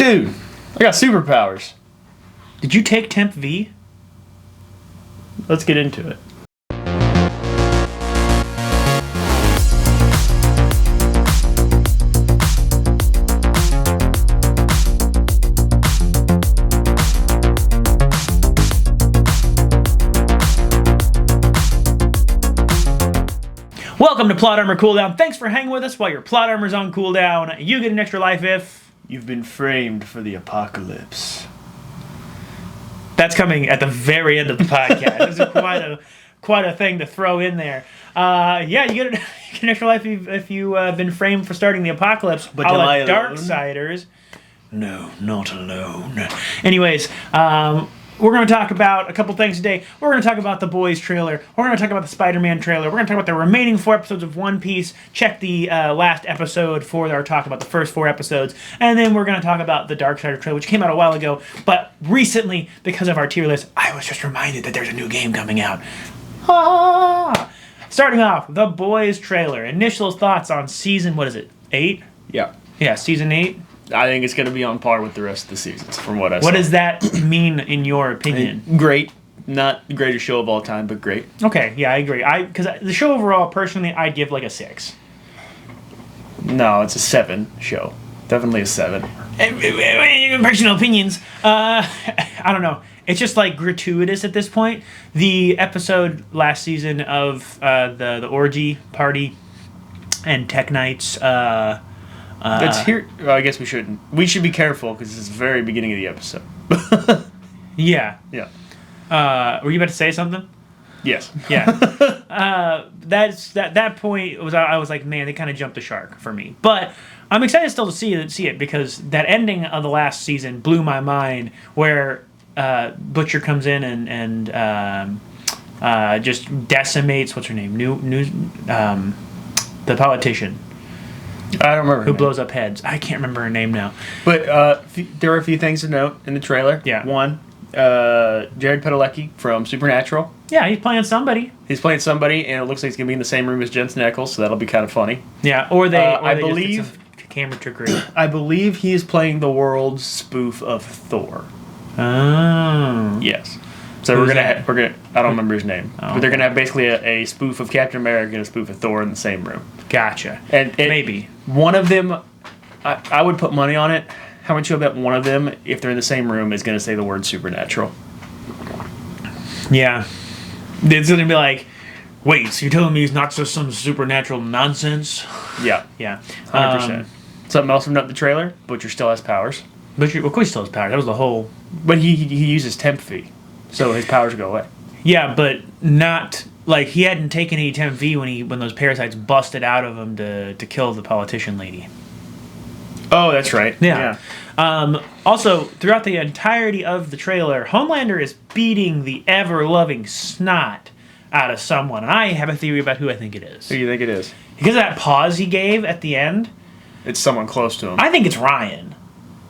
Dude, I got superpowers. Did you take Temp V? Let's get into it. Welcome to Plot Armor Cooldown. Thanks for hanging with us while your plot armor's on cooldown. You get an extra life if you've been framed for the apocalypse. That's coming at the very end of the podcast. This is quite a thing to throw in there. Yeah, you get an extra life if you've been framed for starting the apocalypse. But am I alone? Darksiders. No, not alone. Anyways, we're going to talk about a couple things today. We're going to talk about the Boys trailer. We're going to talk about the Spider-Man trailer. We're going to talk about the remaining 4 episodes of One Piece. Check the last episode for our talk about the first 4 episodes. And then we're going to talk about the Darksiders trailer, which came out a while ago. But recently, because of our tier list, I was just reminded that there's a new game coming out. Starting off, the Boys trailer. Initial thoughts on season, 8? Yeah. Yeah, season 8. I think it's going to be on par with the rest of the seasons, from what I saw. What does that mean in your opinion? Great. Not the greatest show of all time, but great. Okay, yeah, I agree. Because the show overall, personally, I'd give like a 6. No, it's a 7 show. Definitely a 7. Personal opinions. I don't know. It's just like gratuitous at this point. The episode last season of the orgy party and Tech Nights. It's here. Well, I guess we shouldn't. We should be careful because this is the very beginning of the episode. Yeah. Yeah. Were you about to say something? Yes. Yeah. That point was I was like, man, they kind of jumped the shark for me. But I'm excited still to see it because that ending of the last season blew my mind, where Butcher comes in and just decimates what's her name, the politician. I don't remember who blows up heads. I can't remember her name now. But there are a few things to note in the trailer. Yeah. One, Jared Padalecki from Supernatural. Yeah, he's playing somebody. He's playing somebody, and it looks like he's going to be in the same room as Jensen Ackles, so that'll be kind of funny. Yeah, or they I just believe did some camera trickery. I believe he is playing the world's spoof of Thor. Oh. Yes. So we're gonna I don't remember his name, but they're gonna have basically a spoof of Captain America and a spoof of Thor in the same room. Gotcha. And maybe one of them, I would put money on it. How much you bet one of them, if they're in the same room, is gonna say the word supernatural? Yeah, it's gonna be like, wait, so you're telling me he's not just some supernatural nonsense? Yeah, 100%. Something else from the trailer: Butcher still has powers. Butcher, of course, he still has powers. That was the whole. But he uses temp fee. So his powers go away. Yeah, but not like he hadn't taken any Temp V when those parasites busted out of him to kill the politician lady. Oh, that's right. Yeah. Also, throughout the entirety of the trailer, Homelander is beating the ever-loving snot out of someone. And I have a theory about who I think it is. Who do you think it is? Because of that pause he gave at the end. It's someone close to him. I think it's Ryan.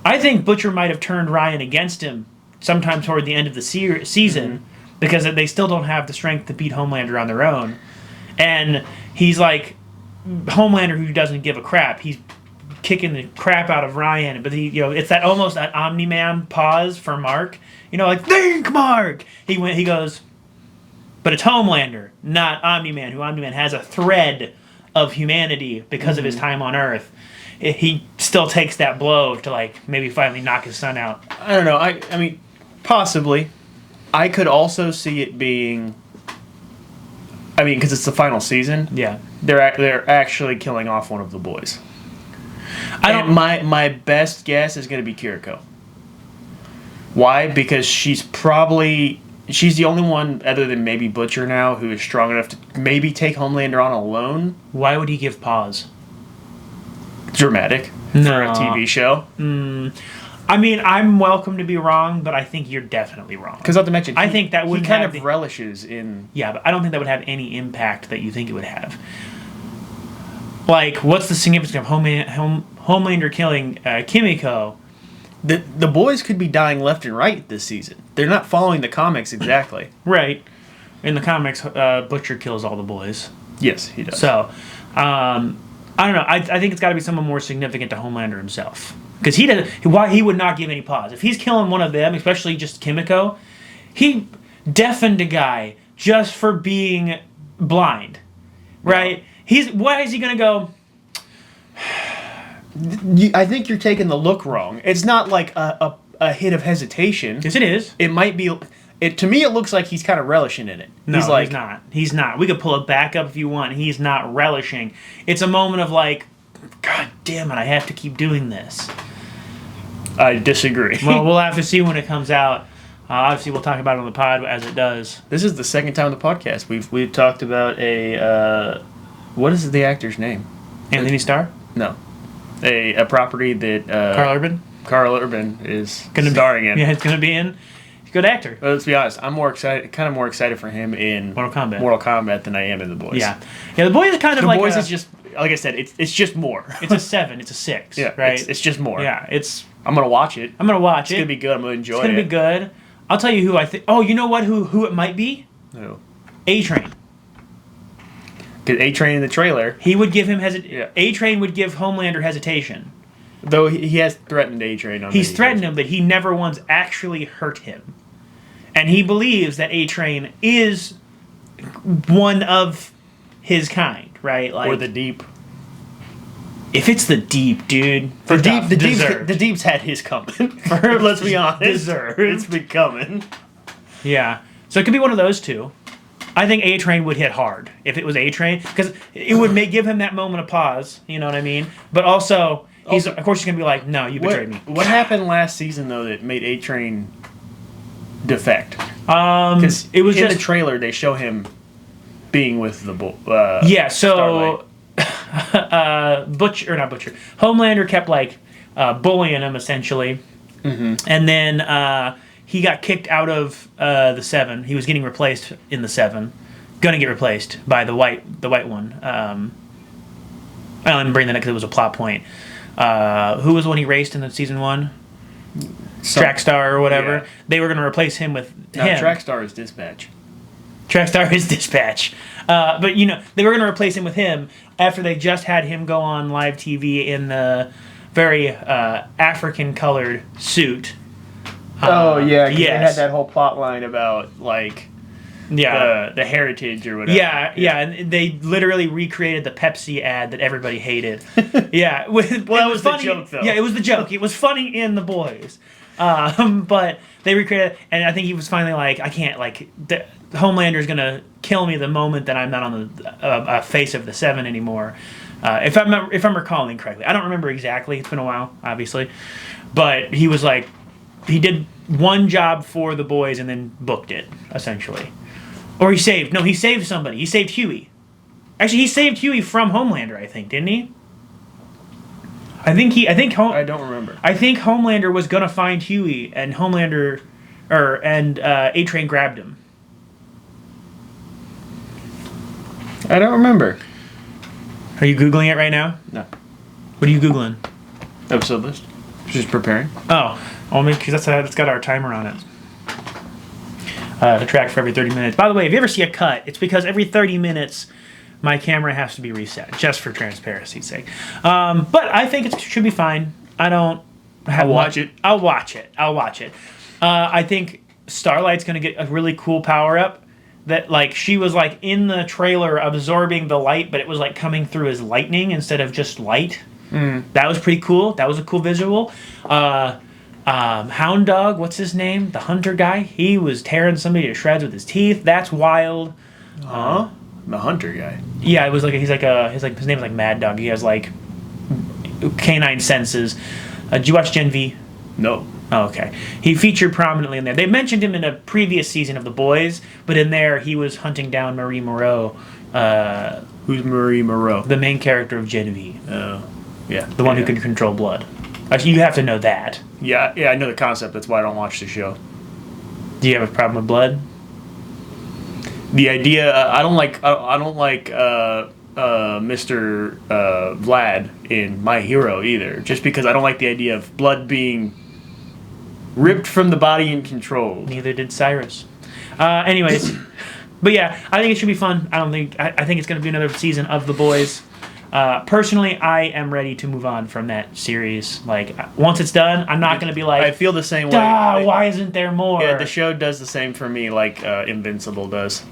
I think Butcher might have turned Ryan against him sometime toward the end of the season, because they still don't have the strength to beat Homelander on their own. And he's like Homelander who doesn't give a crap. He's kicking the crap out of Ryan, but it's that almost that Omni-Man pause for Mark. Like, think, Mark! He goes, but it's Homelander, not Omni-Man, who Omni-Man has a thread of humanity because of his time on Earth. He still takes that blow to, like, maybe finally knock his son out. I don't know. I mean, possibly. I could also see it being... I mean, because it's the final season. Yeah. They're actually killing off one of the boys. My best guess is going to be Kiriko. Why? Because she's the only one, other than maybe Butcher now, who is strong enough to maybe take Homelander on alone. Why would he give pause? Dramatic for a TV show. I mean, I'm welcome to be wrong, but I think you're definitely wrong. Because not to mention, I think that would kind of relishes in. Yeah, but I don't think that would have any impact that you think it would have. Like, what's the significance of Homelander killing Kimiko? The boys could be dying left and right this season. They're not following the comics exactly. Right. In the comics, Butcher kills all the boys. Yes, he does. So, I don't know. I think it's got to be someone more significant to Homelander himself. Because he would not give any pause. If he's killing one of them, especially just Kimiko, he deafened a guy just for being blind, right? Why is he gonna go? I think you're taking the look wrong. It's not like a hit of hesitation. Yes, it is. It might be. To me, it looks like he's kind of relishing in it. No, he's like, he's not. He's not. We could pull it back up if you want. He's not relishing. It's a moment of like, God damn it, I have to keep doing this. I disagree. Well, we'll have to see when it comes out. Obviously, we'll talk about it on the pod as it does. This is the second time on the podcast we've talked about a what is the actor's name? Anthony Starr? No, a property that Carl Urban is starring in. Yeah, it's gonna be in. He's a good actor. But let's be honest. I'm more excited for him in Mortal Kombat than I am in The Boys. Yeah, The Boys is kind of like The Boys is just like I said. It's just more. It's a 7. It's a 6. Yeah, right. It's just more. Yeah, I'm gonna watch it. I'm gonna watch it. It's gonna be good. I'm gonna enjoy it. It's gonna be good. I'll tell you who I think. Oh, you know what? Who it might be? Who? A-Train. Because A-Train in the trailer, he would give him Yeah. A-Train would give Homelander hesitation. Though he has threatened A-Train on. He's threatened him, but he never once actually hurt him, and he believes that A-Train is one of his kind, right? Like, or the Deep. If it's the Deep, dude, The Deep's had his coming. Let's be honest. Deserved. It's been coming. Yeah. So it could be one of those two. I think A-Train would hit hard if it was A-Train, because it would give him that moment of pause. You know what I mean? But also, of course he's gonna be like, "No, you betrayed me." What happened last season though that made A-Train defect? Because it was in just the trailer they show him being with the So Homelander kept like bullying him essentially, and then he got kicked out of the 7. He was getting replaced in the 7, gonna get replaced by the white one. I didn't bring that up because it was a plot point. Who was the one he raced in the season 1? Trackstar or whatever. Yeah. They were gonna replace him with him. Trackstar is Dispatch. Trackstar is Dispatch. But, they were going to replace him with him after they just had him go on live TV in the very African-colored suit. Yes. They Yes. had that whole plot line about, like, the heritage or whatever. Yeah, and they literally recreated the Pepsi ad that everybody hated. Yeah. Well, that was the joke, though. Yeah, it was the joke. It was funny in The Boys. But they recreated it, and I think he was finally like, I can't, like, Homelander's going to kill me the moment that I'm not on the face of the 7 anymore. If I'm recalling correctly. I don't remember exactly. It's been a while, obviously. But he was like, he did one job for The Boys and then booked it, essentially. Or he saved somebody. He saved Huey. Actually, he saved Huey from Homelander, I think, didn't he? I don't remember. I think Homelander was gonna find Huey, and A-Train grabbed him. I don't remember. Are you Googling it right now? No. What are you Googling? Episode list. Just preparing. Oh, because that's got our timer on it. To track for every 30 minutes. By the way, if you ever see a cut, it's because every 30 minutes my camera has to be reset, just for transparency's sake. But I think it should be fine. I'll watch it. I think Starlight's going to get a really cool power-up that, like, she was, like, in the trailer absorbing the light, but it was, like, coming through as lightning instead of just light. That was pretty cool. That was a cool visual. Hound Dog, what's his name? The hunter guy. He was tearing somebody to shreds with his teeth. That's wild. The hunter guy. Yeah, it was like his name is like Mad Dog. He has like canine senses. Did you watch Gen V? No. Oh, okay. He featured prominently in there. They mentioned him in a previous season of The Boys, but in there he was hunting down Marie Moreau. Who's Marie Moreau? The main character of Gen V. Oh, yeah. The one who can control blood. Actually, you have to know that. Yeah, I know the concept. That's why I don't watch the show. Do you have a problem with blood? The idea, I don't like Mr. Vlad in My Hero either. Just because I don't like the idea of blood being ripped from the body and controlled. Neither did Cyrus. Anyways, but yeah, I think it should be fun. I think it's going to be another season of The Boys. Personally, I am ready to move on from that series. Like, once it's done, I'm not going to be like, I feel the same way. Why isn't there more? Yeah, the show does the same for me, like Invincible does.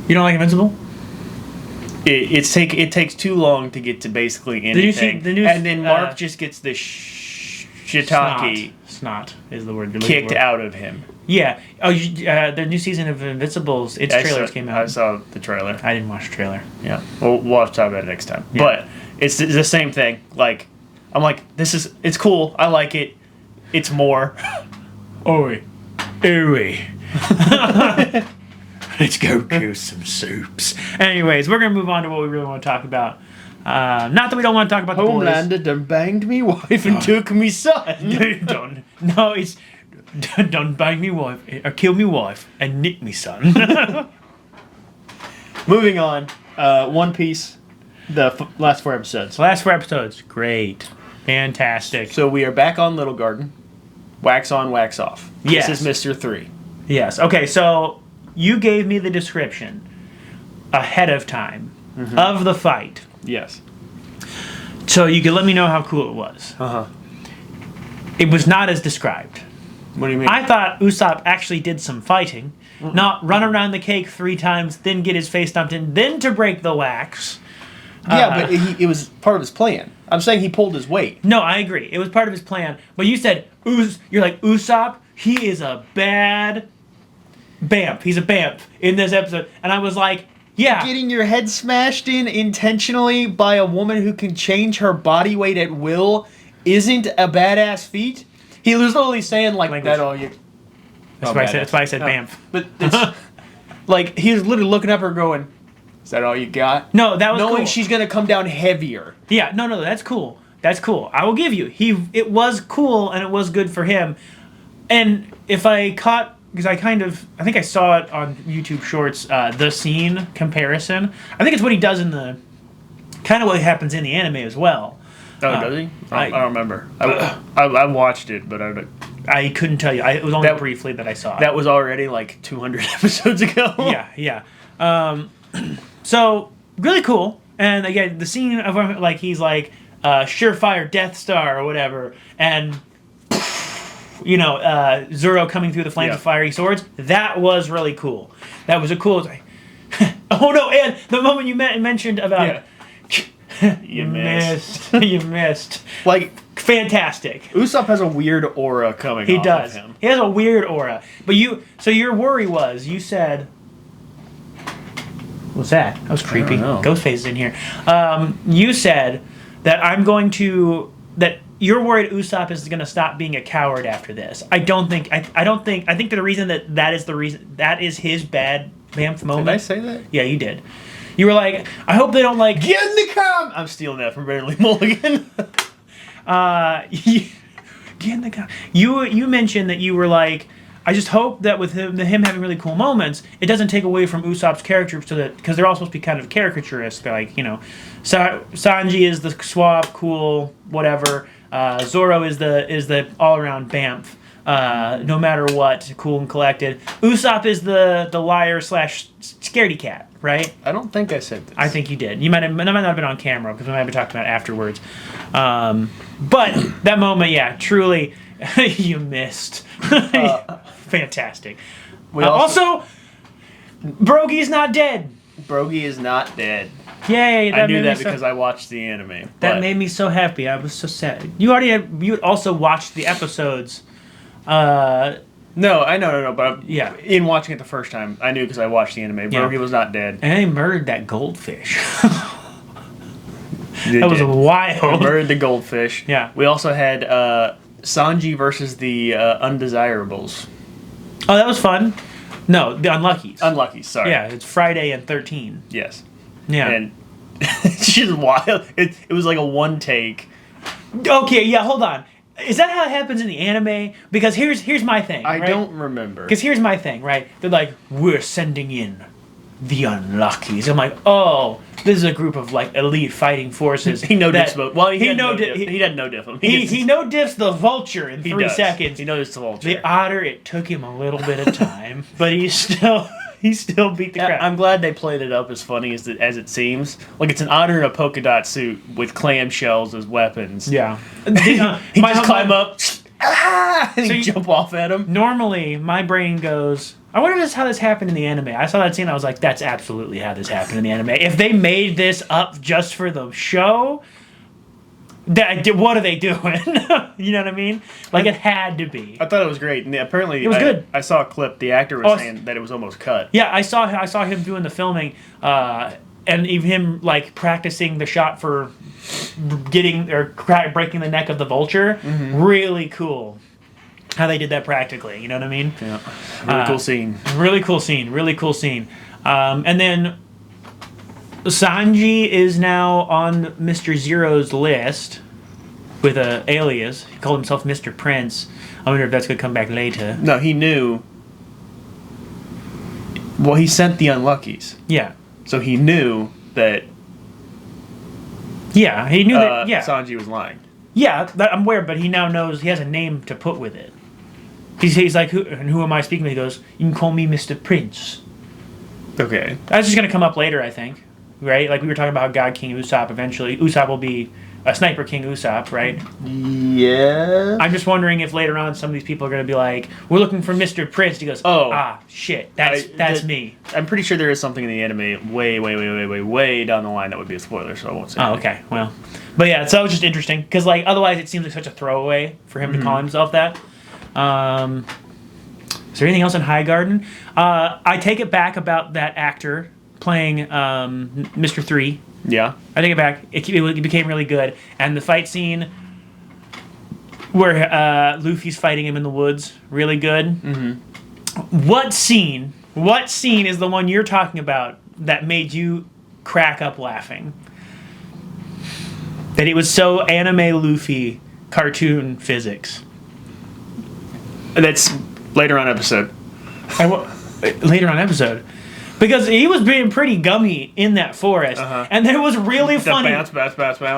You don't like Invincible? It takes too long to get to basically anything. And then Mark just gets the shiitake snot is the word. Kicked out of him. Yeah. Oh, the new season of Invincibles, its trailers came out. I saw the trailer. I didn't watch the trailer. Yeah. We'll have to talk about it next time. Yeah. But it's the same thing. Like, I'm like, it's cool. I like it. It's more. Oi. Let's go kill some soups. Anyways, we're going to move on to what we really want to talk about. Not that we don't want to talk about the boys. Homelander done banged me wife and took me son. Don't bang me wife, or kill me wife, and nick me son. Moving on. One Piece. The last 4 episodes. Last 4 episodes. Great. Fantastic. So we are back on Little Garden. Wax on, wax off. Yes. This is Mr. 3. Yes. Okay, so you gave me the description ahead of time of the fight. Yes. So you could let me know how cool it was. Uh-huh. It was not as described. What do you mean? I thought Usopp actually did some fighting. Not run around the cake 3 times, then get his face dumped in, then to break the wax. Yeah, but it was part of his plan. I'm saying he pulled his weight. No, I agree. It was part of his plan. But you said, you're like, Usopp, he is a bad Bamf. He's a Bamf in this episode. And I was like, yeah. Getting your head smashed in intentionally by a woman who can change her body weight at will isn't a badass feat? He was literally saying like that all you. That's why I said Bamf. But it's like he was literally looking up at her going, "Is that all you got?" No, that was knowing cool. she's gonna come down heavier. Yeah, no, that's cool. That's cool. I will give you. It was cool and it was good for him. And if I caught, because I think I saw it on YouTube Shorts, the scene comparison. I think it's what he does in the kind of what happens in the anime as well. Oh, does he? I don't remember. I watched it, but I couldn't tell you. It was only briefly that I saw it. That was already like 200 episodes ago. Yeah. So, really cool. And again, the scene of him, like, he's like, surefire Death Star or whatever, and, Zoro coming through the flames of fiery swords, that was really cool. That was a cool... oh, no, and the moment you mentioned about... Yeah. You missed. You missed. Like, fantastic. Usopp has a weird aura coming off of him. He has a weird aura. But so your worry was, you said... What's that? That was creepy. Ghostface is in here. You said that that you're worried Usopp is going to stop being a coward after this. I think the reason that is his bad Bamf moment. Did I say that? Yeah, you did. You were like, I hope they don't like... Get in the com! I'm stealing that from Barely Mulligan. Get in the com. You mentioned that you were like, I just hope that with him having really cool moments, it doesn't take away from Usopp's character, so that, because they're all supposed to be kind of caricaturist. They're like, Sanji is the suave, cool, whatever. Zoro is the all-around Bamf. No matter what, cool and collected. Usopp is the liar / scaredy cat, right? I don't think I said this. I think you did. You might not have been on camera because we might have been talking about it afterwards. But that moment, yeah, truly, you missed. Fantastic. Also, Brogy's not dead. Brogy is not dead. Yay! I knew that because I watched the anime. That made me so happy. I was so sad. You had also watched the episodes. No, I know, but in watching it the first time, I knew because I watched the anime. Brogy was not dead. And they murdered that goldfish. That was wild. They murdered the goldfish. Yeah. We also had Sanji versus the Undesirables. Oh, that was fun. No, the Unluckies. Unluckies, sorry. Yeah, it's Friday and 13. Yes. Yeah. And it's just wild. It was like a one take. Okay, yeah, hold on. Is that how it happens in the anime? Because here's my thing. I don't remember. Because here's my thing, right? They're like, we're sending in the Unluckies. I'm like, oh, this is a group of like elite fighting forces. He no diffs both. Well, he doesn't no diff them. He no diffs the vulture in 3 seconds. He knows the vulture. The otter, it took him a little bit of time, but he's still he still beat the crap. I'm glad they played it up as funny as it seems. Like, it's an otter in a polka dot suit with clamshells as weapons. Yeah. He just climb up, and So he jump off at him. Normally, my brain goes, I wonder if that's how this happened in the anime. I saw that scene, I was like, that's absolutely how this happened in the anime. If they made this up just for the show, what are they doing? You know what I mean? Like, it had to be. I thought it was great, and apparently It was good. I saw a clip. The actor was saying that it was almost cut. Yeah, I saw him doing the filming, and even him like practicing the shot for breaking the neck of the vulture. Mm-hmm. Really cool how they did that practically. You know what I mean? Yeah, really cool scene. Really cool scene. Really cool scene. And then Sanji is now on Mr. Zero's list with a alias. He called himself Mr. Prince. I wonder if that's going to come back later. No, he knew. Well, he sent the unluckies. Yeah. So he knew that. Yeah, he knew that. Yeah, Sanji was lying. Yeah, I'm aware, but he now knows he has a name to put with it. He's like, who am I speaking with? He goes, you can call me Mr. Prince. Okay. That's just going to come up later, I think. Right? Like we were talking about God King Usopp eventually. Usopp will be a Sniper King Usopp, right? Yeah. I'm just wondering if later on some of these people are going to be like, we're looking for Mr. Prince. He goes, shit, that's me. I'm pretty sure there is something in the anime way down the line that would be a spoiler, so I won't say anything. Okay. Well. But yeah, so it was just interesting. Because like, otherwise it seems like such a throwaway for him to call himself that. Is there anything else in High Garden? I take it back about that actor playing Mr. 3. Yeah. I take it back. It became really good. And the fight scene where Luffy's fighting him in the woods, really good. Mm-hmm. What scene is the one you're talking about that made you crack up laughing? That it was so anime Luffy cartoon physics. That's later on episode. Later on episode. Because he was being pretty gummy in that forest. And then it was really funny. Bounce.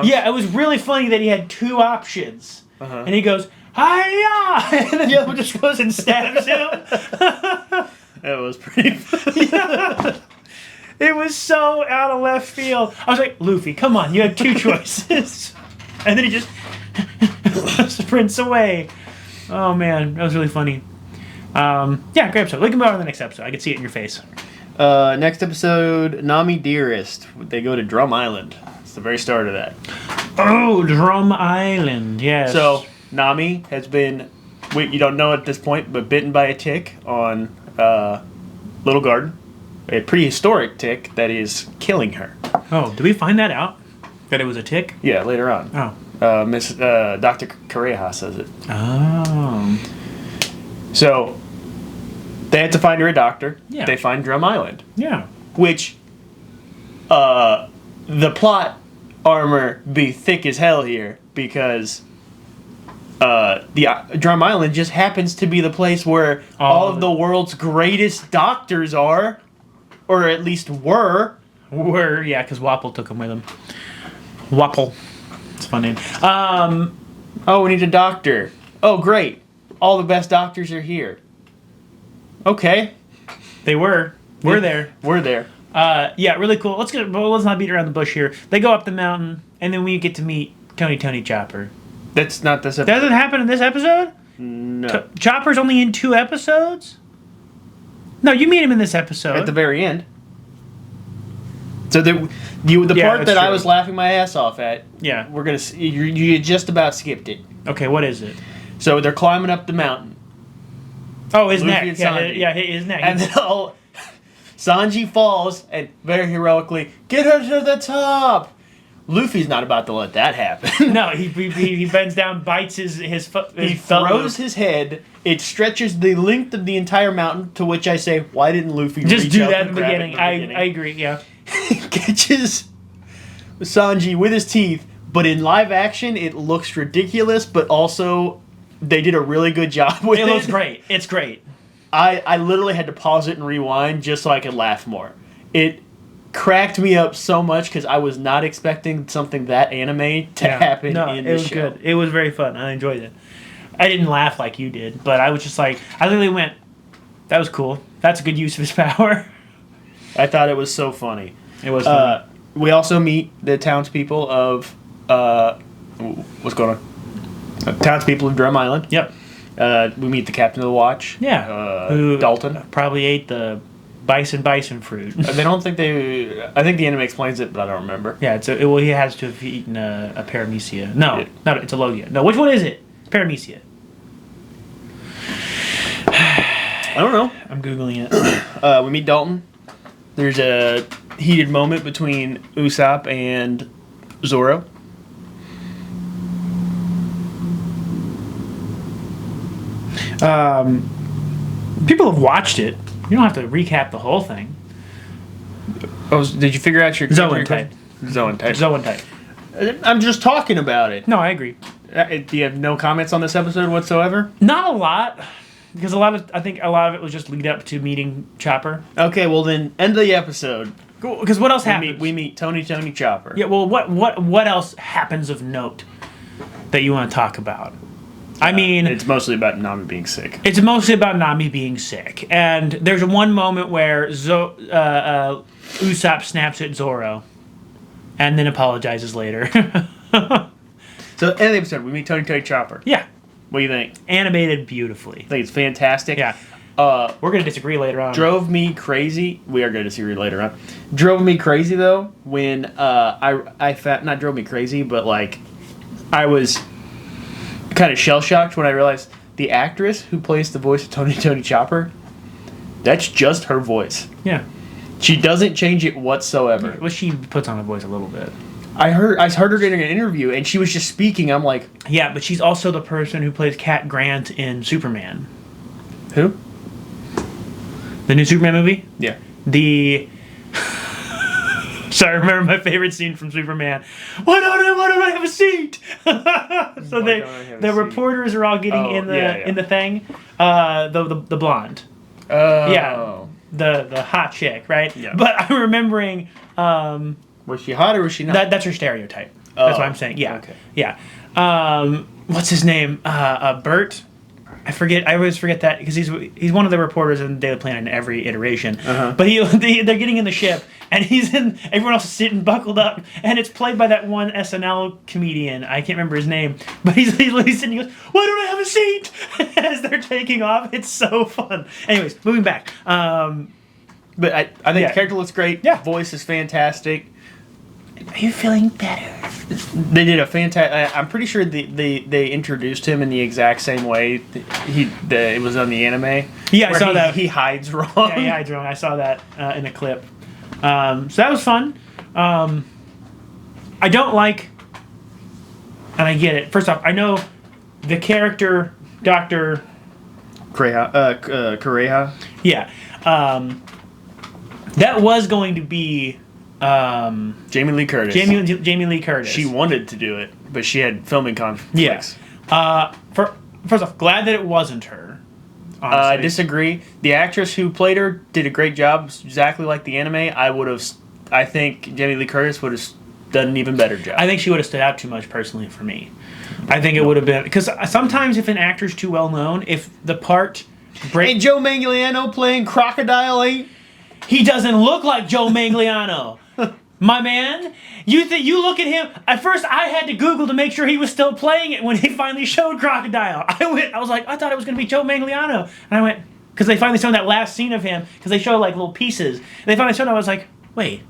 Yeah, it was really funny that he had two options. And he goes, hi-ya! And then the other one just goes and stabs him. That was pretty funny. Yeah. It was so out of left field. I was like, Luffy, come on, you have two choices. And then he just sprints away. Oh, man, that was really funny. Yeah, great episode. We can move on to the next episode. I can see it in your face. Next episode, Nami Dearest. They go to Drum Island. It's the very start of that. Oh, Drum Island, yes. So, Nami has been, you don't know at this point, but bitten by a tick on Little Garden. A pretty historic tick that is killing her. Oh, did we find that out? That it was a tick? Yeah, later on. Oh. Dr. Correja says it. Oh. So, they had to find her a doctor. Yeah. They find Drum Island. Yeah. Which, the plot armor be thick as hell here because the Drum Island just happens to be the place where all of the world's greatest doctors are, or at least were. Yeah, because Wapple took him with him. Wapple. It's a fun name. Oh, we need a doctor. Oh, great. All the best doctors are here. Okay. They were. We're there. We're there. Yeah, really cool. Let's not beat around the bush here. They go up the mountain, and then we get to meet Tony Chopper. That's not this episode. Does it happen in this episode? No. Chopper's only in 2 episodes? No, you meet him in this episode. At the very end. So the part that I was laughing my ass off at. Yeah. We're gonna. You just about skipped it. Okay, what is it? So they're climbing up the mountain. Oh, his Luffy neck. and Sanji. Yeah, his neck. And then Sanji falls and very heroically, get her to the top. Luffy's not about to let that happen. No, he bends down, bites his foot. He throws his head. It stretches the length of the entire mountain. To which I say, why didn't Luffy just reach do out that and in the grab it beginning? in the beginning? I agree. Yeah. He catches Sanji with his teeth, but in live action, it looks ridiculous. But also, they did a really good job with it. It looks great. It's great. I literally had to pause it and rewind just so I could laugh more. It cracked me up so much because I was not expecting something that anime to happen in the show. It was good. It was very fun. I enjoyed it. I didn't laugh like you did, but I was just like, I literally went, that was cool. That's a good use of his power. I thought it was so funny. It was funny. We also meet the townspeople of what's going on? Townspeople of Drum Island. Yep. We meet the captain of the watch. Yeah. Dalton. Probably ate the bison fruit. They don't think they. I think the anime explains it, but I don't remember. Yeah. Well, he has to have eaten a paramecia. No, not it's a logia. No, which one is it? Paramecia. I don't know. I'm googling it. We meet Dalton. There's a heated moment between Usopp and Zoro. People have watched it. You don't have to recap the whole thing. Oh, did you figure out your Zoan type? Zoan type. Zoan type. I'm just talking about it. No, I agree. Do you have no comments on this episode whatsoever? Not a lot, because I think a lot of it was just lead up to meeting Chopper. Okay, well then end of the episode. Because what else happens? We meet Tony Chopper. Yeah. Well, what else happens of note that you want to talk about? I mean, it's mostly about Nami being sick. It's mostly about Nami being sick, and there's one moment where Usopp snaps at Zoro, and then apologizes later. So end of the episode, we meet Tony Chopper. Yeah. What do you think? Animated beautifully. I think it's fantastic. Yeah. We're gonna disagree later on. Drove me crazy. We are going to disagree later on. Drove me crazy though when not drove me crazy, but like I was kind of shell shocked when I realized the actress who plays the voice of Tony Chopper, that's just her voice. Yeah. She doesn't change it whatsoever. Well, she puts on a voice a little bit. I heard her during an interview, and she was just speaking. I'm like, yeah, but she's also the person who plays Cat Grant in Superman. Who? The new Superman movie? Yeah. So I remember my favorite scene from Superman. Why don't I have a seat? So the reporters are all getting in the thing. The blonde. Oh. Yeah. The hot chick, right? Yeah. But I'm remembering. Was she hot or was she not? That's her stereotype. That's what I'm saying. Yeah. Okay. Yeah. What's his name? Bert. I always forget that because he's one of the reporters in Daily Planet in every iteration. But they're getting in the ship and everyone else is sitting buckled up and it's played by that one SNL comedian. I can't remember his name, but he's sitting. He goes, "Why don't I have a seat?" as they're taking off. It's so fun. Anyways, moving back. But I think the character looks great. Yeah. Voice is fantastic. Are you feeling better? They did a fantastic. I'm pretty sure they introduced him in the exact same way. It was on the anime. Yeah, I saw that. He hides wrong. Yeah, he hides wrong. I saw that in a clip. So that was fun. I don't like, and I get it. First off, I know the character Dr. Kureha. Yeah. That was going to be Jamie Lee Curtis. Jamie Lee Curtis. She wanted to do it, but she had filming conflicts. Yeah. First off, glad that it wasn't her. Honestly. I disagree. The actress who played her did a great job, exactly like the anime. I think Jamie Lee Curtis would have done an even better job. I think she would have stood out too much personally for me. I think it would have been because sometimes if an actor's too well known, if the part Hey, Joe Manganiello playing Crocodile ain't. He doesn't look like Joe Manganiello. My man, you look at him. At first, I had to Google to make sure he was still playing it when they finally showed Crocodile. I was like, I thought it was going to be Joe Manganiello. And I went, because they finally showed that last scene of him, because they showed like little pieces. And they finally showed it, I was like, wait.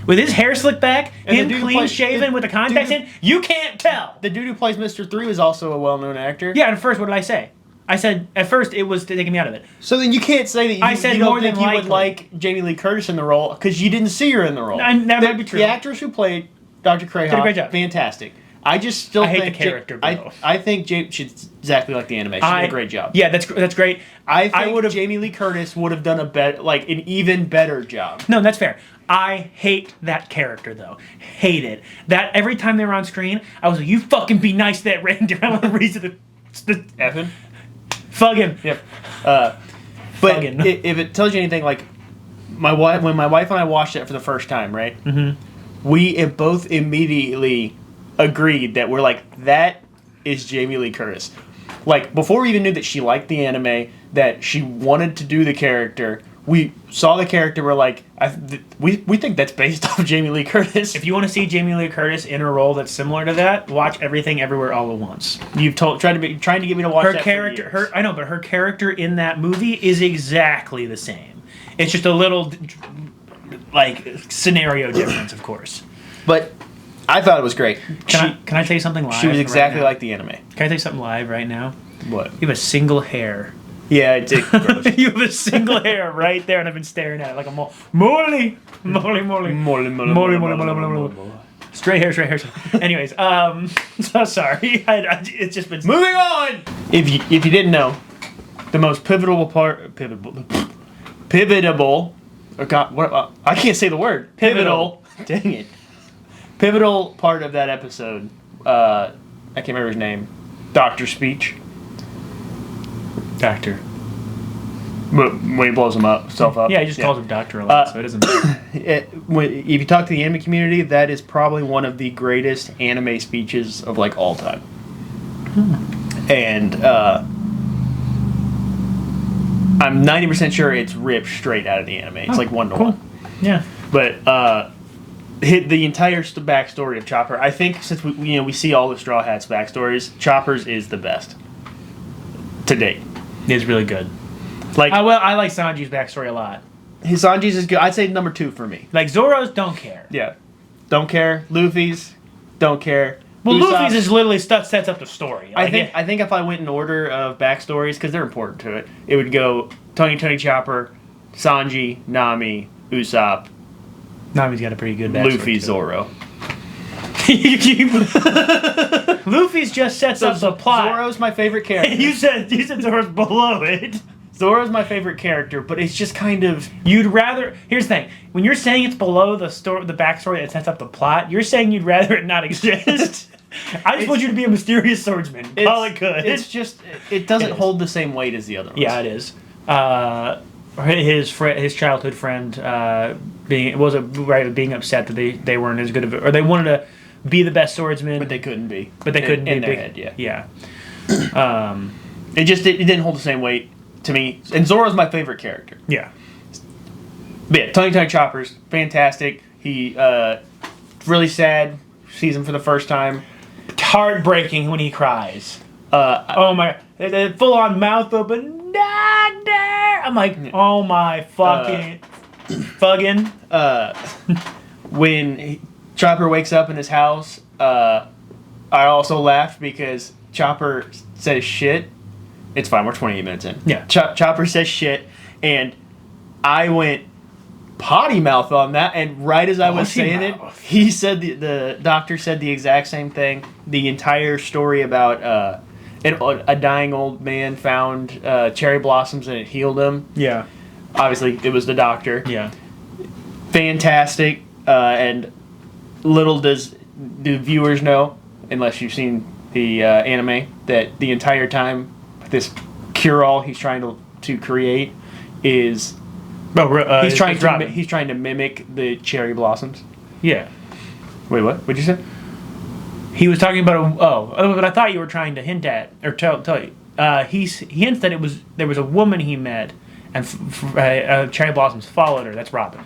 With his hair slicked back, and him clean shaven with the contacts in, you can't tell. The dude who plays Mr. 3 was also a well-known actor. Yeah, and at first, what did I say? I said, at first, it was taking me out of it. So then you can't say that you don't think you would like Jamie Lee Curtis in the role because you didn't see her in the role. That might be true. The actress who played Dr. Kureha did a great job. Fantastic. I just still hate think the character, though. I think she's exactly like the anime. She did a great job. Yeah, that's great. I think Jamie Lee Curtis would have done an even better job. No, that's fair. I hate that character, though. Hate it. That every time they were on screen, I was like, you fucking be nice to that reindeer. I want to read to the Evan? Fug him. Yep. But if it tells you anything, like, when my wife and I watched it for the first time, right? Mm-hmm. We both immediately agreed that we're like, that is Jamie Lee Curtis. Like, before we even knew that she liked the anime, that she wanted to do the character, we saw the character, we're like, we think that's based off Jamie Lee Curtis. If you want to see Jamie Lee Curtis in a role that's similar to that, watch Everything Everywhere All at Once. You've trying to get me to watch her that character. for years. I know, but her character in that movie is exactly the same. It's just a little like scenario difference, of course. But I thought it was great. Can I tell you something live? She was exactly right like the anime. Can I tell you something live right now? What? You have a single hair. Yeah, it's gross. You have a single hair right there, and I've been staring at it like a Molly. Straight hair. Anyways, so sorry. It's just been Moving on. If you didn't know, the most pivotal. Oh God, what? I can't say the word. Pivotal. Dang it. Pivotal part of that episode. I can't remember his name. Doctor Speech. Doctor. When he blows himself up. Yeah, he just calls him Doctor a lot, so it doesn't matter. If you talk to the anime community, that is probably one of the greatest anime speeches of like all time. And I'm 90% sure it's ripped straight out of the anime. It's like 1-to-1. Yeah. But the entire backstory of Chopper, I think since we see all the Straw Hats backstories, Chopper's is the best to date. It's really good. Like, I like Sanji's backstory a lot. Sanji's is good. I'd say number 2 for me. Like Zoro's, don't care. Yeah, don't care. Luffy's, don't care. Well, Usopp's, Luffy's is literally sets up the story. I think if I went in order of backstories, because they're important to it, it would go Tony Chopper, Sanji, Nami, Usopp, Nami's got a pretty good backstory. Luffy, Zoro. Luffy's just sets up the plot. Zoro's my favorite character. you said Zoro's below it. Zoro's my favorite character, but it's just kind of... You'd rather... Here's the thing. When you're saying it's below the backstory that sets up the plot, you're saying you'd rather it not exist. I just want you to be a mysterious swordsman. Call it good. It's just... It doesn't hold the same weight as the other ones. Yeah, it is. His childhood friend being upset that they weren't as good of it, or they wanted to be the best swordsman, but they couldn't be. But they couldn't in be their head. Yeah. It didn't hold the same weight to me. And Zoro's my favorite character. Yeah. But yeah, Tony Chopper's fantastic. He really sad. Sees him for the first time. Heartbreaking when he cries. Oh my! Full on mouth open. Doctor! I'm like, oh my fucking when Chopper wakes up in his house, I also laughed because Chopper says shit. It's fine. We're 28 minutes in. Yeah. Chopper says shit, and I went potty mouth on that. And right as I was saying it, he said the doctor said the exact same thing. The entire story about a dying old man found cherry blossoms and it healed him. Yeah. Obviously, it was the doctor. Yeah. Fantastic. And little do viewers know, unless you've seen the anime, that the entire time this cure-all he's trying to create is he's trying to mimic the cherry blossoms. Yeah. Wait, what? What'd you say? He was talking about but I thought you were trying to hint at or tell you. He hints that there was a woman he met and cherry blossoms followed her. That's Robin.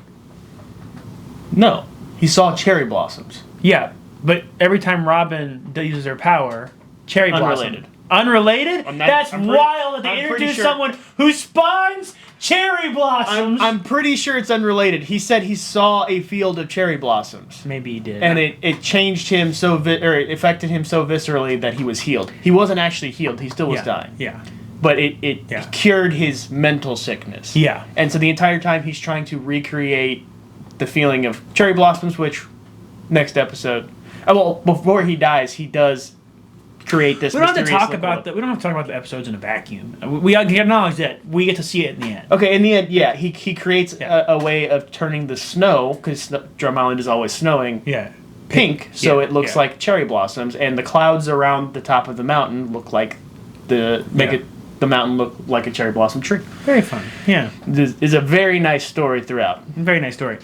No, he saw cherry blossoms. Yeah, but every time Robin uses her power, cherry blossom. Unrelated? That's wild that they introduced someone who spawns cherry blossoms. I'm pretty sure it's unrelated. He said he saw a field of cherry blossoms. Maybe he did. And it changed him it affected him so viscerally that he was healed. He wasn't actually healed. He still was dying. Yeah. But it cured his mental sickness. Yeah. And so the entire time he's trying to recreate the feeling of cherry blossoms, which next episode. Well, before he dies, he does create this. We don't have to talk about the episodes in a vacuum. We acknowledge that we get to see it in the end. Okay, in the end, yeah, he creates a way of turning the snow, because Drum Island is always snowing. Yeah. Pink, so it looks like cherry blossoms, and the clouds around the top of the mountain look like the mountain look like a cherry blossom tree. Very fun. Yeah. This is a very nice story throughout. Very nice story.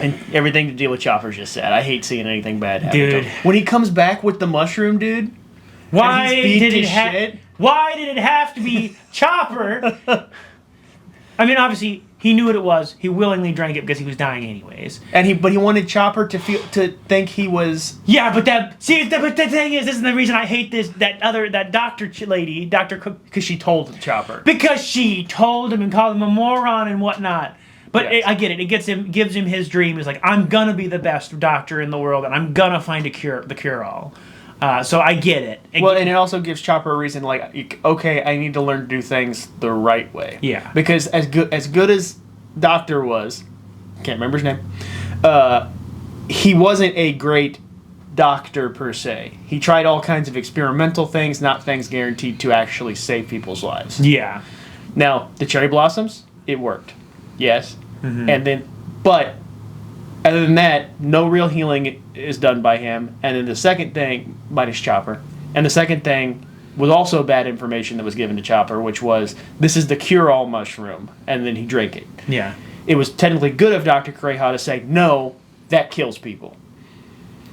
And everything to deal with Chopper's just sad. I hate seeing anything bad happen dude. to him. When he comes back with the mushroom, dude, Why and he's beat did to shit. Why did it have to be Chopper? I mean, obviously he knew what it was. He willingly drank it because he was dying anyways. But he wanted Chopper to think he was. Yeah, but but the thing is, this is the reason I hate that doctor lady, Dr. Cook, Because she told Chopper. because she told him and called him a moron and whatnot. But Yes. I get it. It gives him his dream. He's like, I'm gonna be the best doctor in the world, and I'm gonna find the cure all. So I get it. And it also gives Chopper a reason, like, okay, I need to learn to do things the right way. Yeah. Because as good as Doctor was, can't remember his name, he wasn't a great doctor per se. He tried all kinds of experimental things, not things guaranteed to actually save people's lives. Yeah. Now, the cherry blossoms, it worked. Yes. Mm-hmm. But other than that, no real healing is done by him. And then the second thing, minus Chopper, and the second thing was also bad information that was given to Chopper, which was, this is the cure-all mushroom, and then he drank it. Yeah. It was technically good of Dr. Kureha to say, no, that kills people.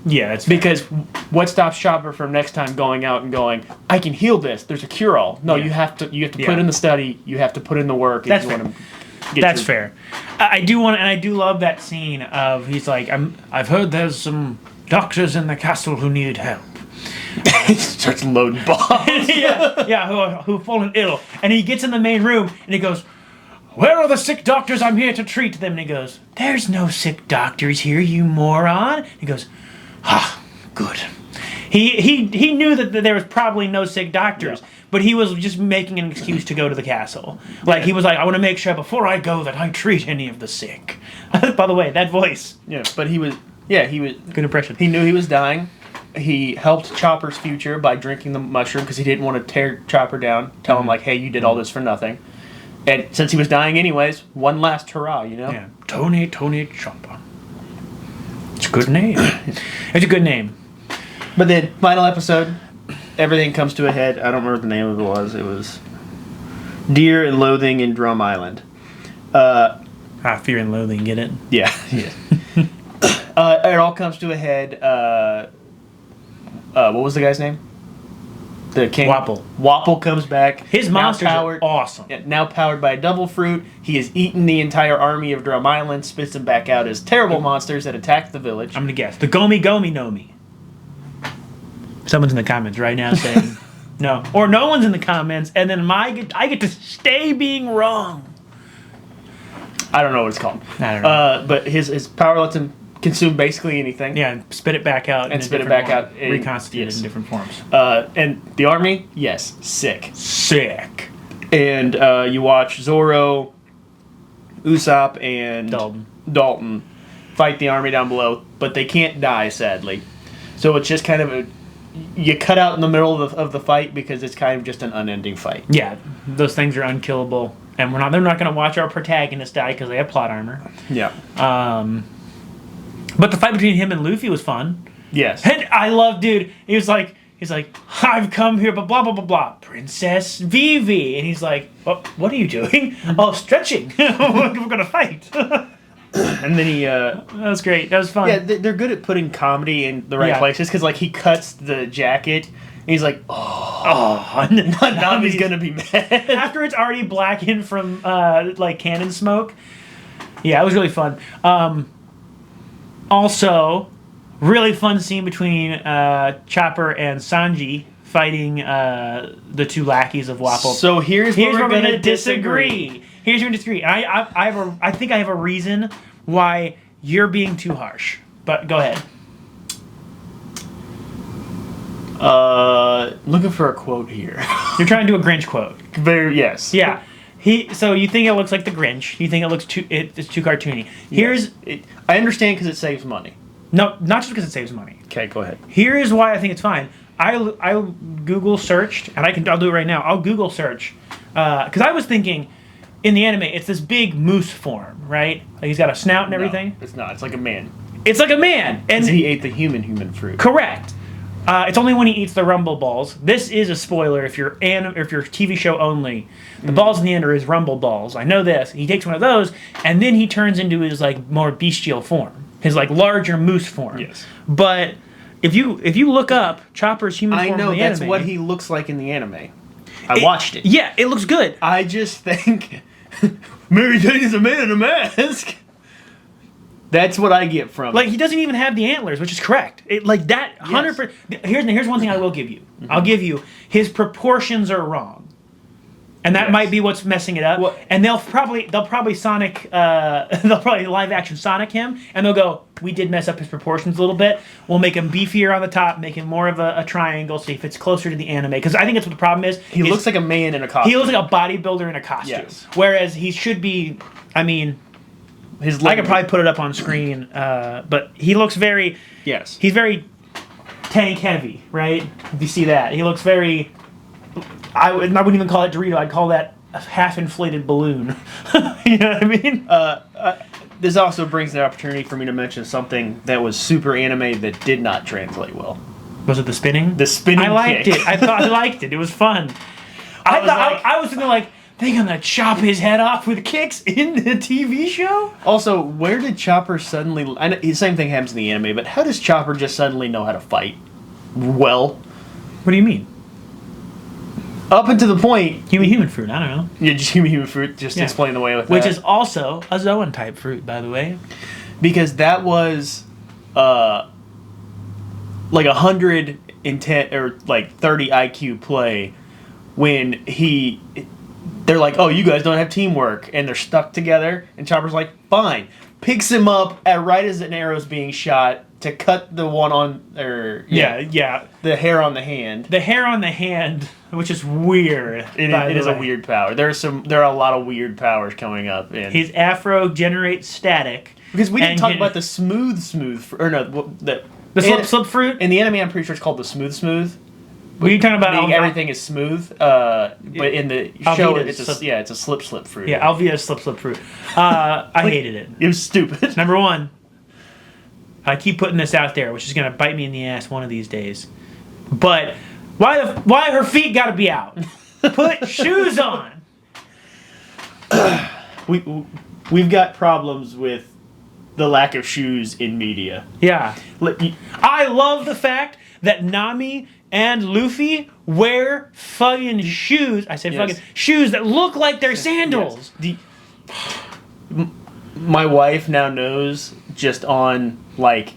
Yeah, that's fair. Because what stops Chopper from next time going out and going, I can heal this, there's a cure-all. No, Yeah. you have to put in the study, you have to put in the work. That's if you fair. want to get That's fair. I do love that scene of he's like, I've heard there's some doctors in the castle who need help. He starts loading bombs. who've fallen ill, and he gets in the main room and he goes, "Where are the sick doctors? I'm here to treat them." And he goes, "There's no sick doctors here, you moron." He goes, good. He knew that there was probably no sick doctors. Yeah. But he was just making an excuse to go to the castle. Like, he was like, I want to make sure before I go that I treat any of the sick. By the way, that voice. Yeah, but he was Good impression. He knew he was dying. He helped Chopper's future by drinking the mushroom because he didn't want to tear Chopper down. Tell him, like, hey, you did all this for nothing. And since he was dying anyways, one last hurrah, you know? Yeah. Tony Chopper. It's a good name. It's a good name. But then, final episode, everything comes to a head. I don't remember what the name of it was. It was Dear and Loathing in Drum Island. Fear and Loathing, get it? Yeah. It all comes to a head. What was the guy's name? The king. Wapple. Wapple comes back. His monsters are awesome. Yeah, now powered by a double fruit. He has eaten the entire army of Drum Island, spits them back out as terrible monsters that attack the village. I'm going to guess. The Gomi know me. Someone's in the comments right now saying no. Or no one's in the comments, and then I get to stay being wrong. I don't know what it's called. I don't know. But his power lets him consume basically anything. Yeah, and spit it back out. And spit it back out. Reconstitute it in different forms. And the army, yes, sick. Sick. And you watch Zoro, Usopp, and Dalton fight the army down below, but they can't die, sadly. So it's just kind of you cut out in the middle of the fight because it's kind of just an unending fight. Yeah, those things are unkillable, and they're not going to watch our protagonist die because they have plot armor. Yeah. But the fight between him and Luffy was fun. Yes. And I love, dude. He's like, I've come here, but blah blah blah blah. Princess Vivi, and he's like, what are you doing? Oh, stretching. We're gonna fight. And then he that was great. That was fun. Yeah, they're good at putting comedy in the right places because like he cuts the jacket and he's like, and then now he's gonna be mad after it's already blackened from like cannon smoke. Yeah, it was really fun. Also, really fun scene between Chopper and Sanji fighting the two lackeys of Wapple. So here's where we're gonna disagree. Here's where we disagree. I think I have a reason why you're being too harsh. But go ahead. Looking for a quote here. You're trying to do a Grinch quote. Yes. Yeah. So you think it looks like the Grinch? You think it's too cartoony? I understand because it saves money. No, not just because it saves money. Okay, go ahead. Here is why I think it's fine. I Google searched, and I'll do it right now. I'll Google search because I was thinking in the anime it's this big moose form, right? Like he's got a snout and everything. No, it's not. It's like a man. It's like a man, and he ate the human fruit. Correct. It's only when he eats the rumble balls. This is a spoiler if you're TV show only. The balls in the end are his rumble balls. I know this. He takes one of those, and then he turns into his like more bestial form, his like larger moose form. Yes. But If you look up Chopper's human form I know in the that's anime, what he looks like in the anime. I watched it. Yeah, it looks good. I just think Mary Jane is a man in a mask. That's what I get from Like it. he doesn't even have the antlers, which is correct. It like that 100%. Here's one thing I will give you. Mm-hmm. I'll give you his proportions are wrong, and that might be what's messing it up. Well- and they'll probably Sonic they'll probably live action Sonic him, and they'll go, we did mess up his proportions a little bit. We'll make him beefier on the top, make him more of a triangle, so he fits closer to the anime. Because I think that's what the problem is. He looks like a man in a costume. he looks like a bodybuilder in a costume. Yes. Whereas he should be. I mean. I could probably put it up on screen, but he looks very. Yes. He's very tank heavy, right? If you see that, he looks very. I wouldn't even call it Dorito. I'd call that a half inflated balloon. You know what I mean? This also brings the opportunity for me to mention something that was super anime that did not translate well. Was it the spinning? The spinning I liked kick. it. I liked it. It was fun. I was thinking like. They're gonna chop his head off with kicks in the TV show? Also, where did Chopper suddenly... I know, the same thing happens in the anime, but how does Chopper just suddenly know how to fight well? What do you mean? Up until the point... Human fruit, I don't know. Yeah, just human fruit, just Yeah. explain the way with Which that. is also a Zoan type fruit, by the way. Because that was... like 110 or like 30 IQ play when they're like, oh, you guys don't have teamwork, and they're stuck together, and Chopper's like, fine, picks him up right as an arrow's being shot to cut the one on, Yeah. the hair on the hand. The hair on the hand, which is weird. It is a weird power. There are a lot of weird powers coming up. His afro generates static. Because we didn't and talk you- about the smooth, or no, the slip fruit? in the anime. I'm pretty sure it's called the smooth. Were you talking about Being everything is smooth, but in the show Alvida's it's a slip fruit. Yeah, Alvia's slip fruit. I hated it. It was stupid. Number one, I keep putting this out there, which is going to bite me in the ass one of these days. But why her feet got to be out? Put shoes on. We've got problems with the lack of shoes in media. Yeah. I love the fact that Nami and Luffy wear fucking shoes. I say Yes. fucking shoes that look like they're sandals. Yes. My wife now knows just on like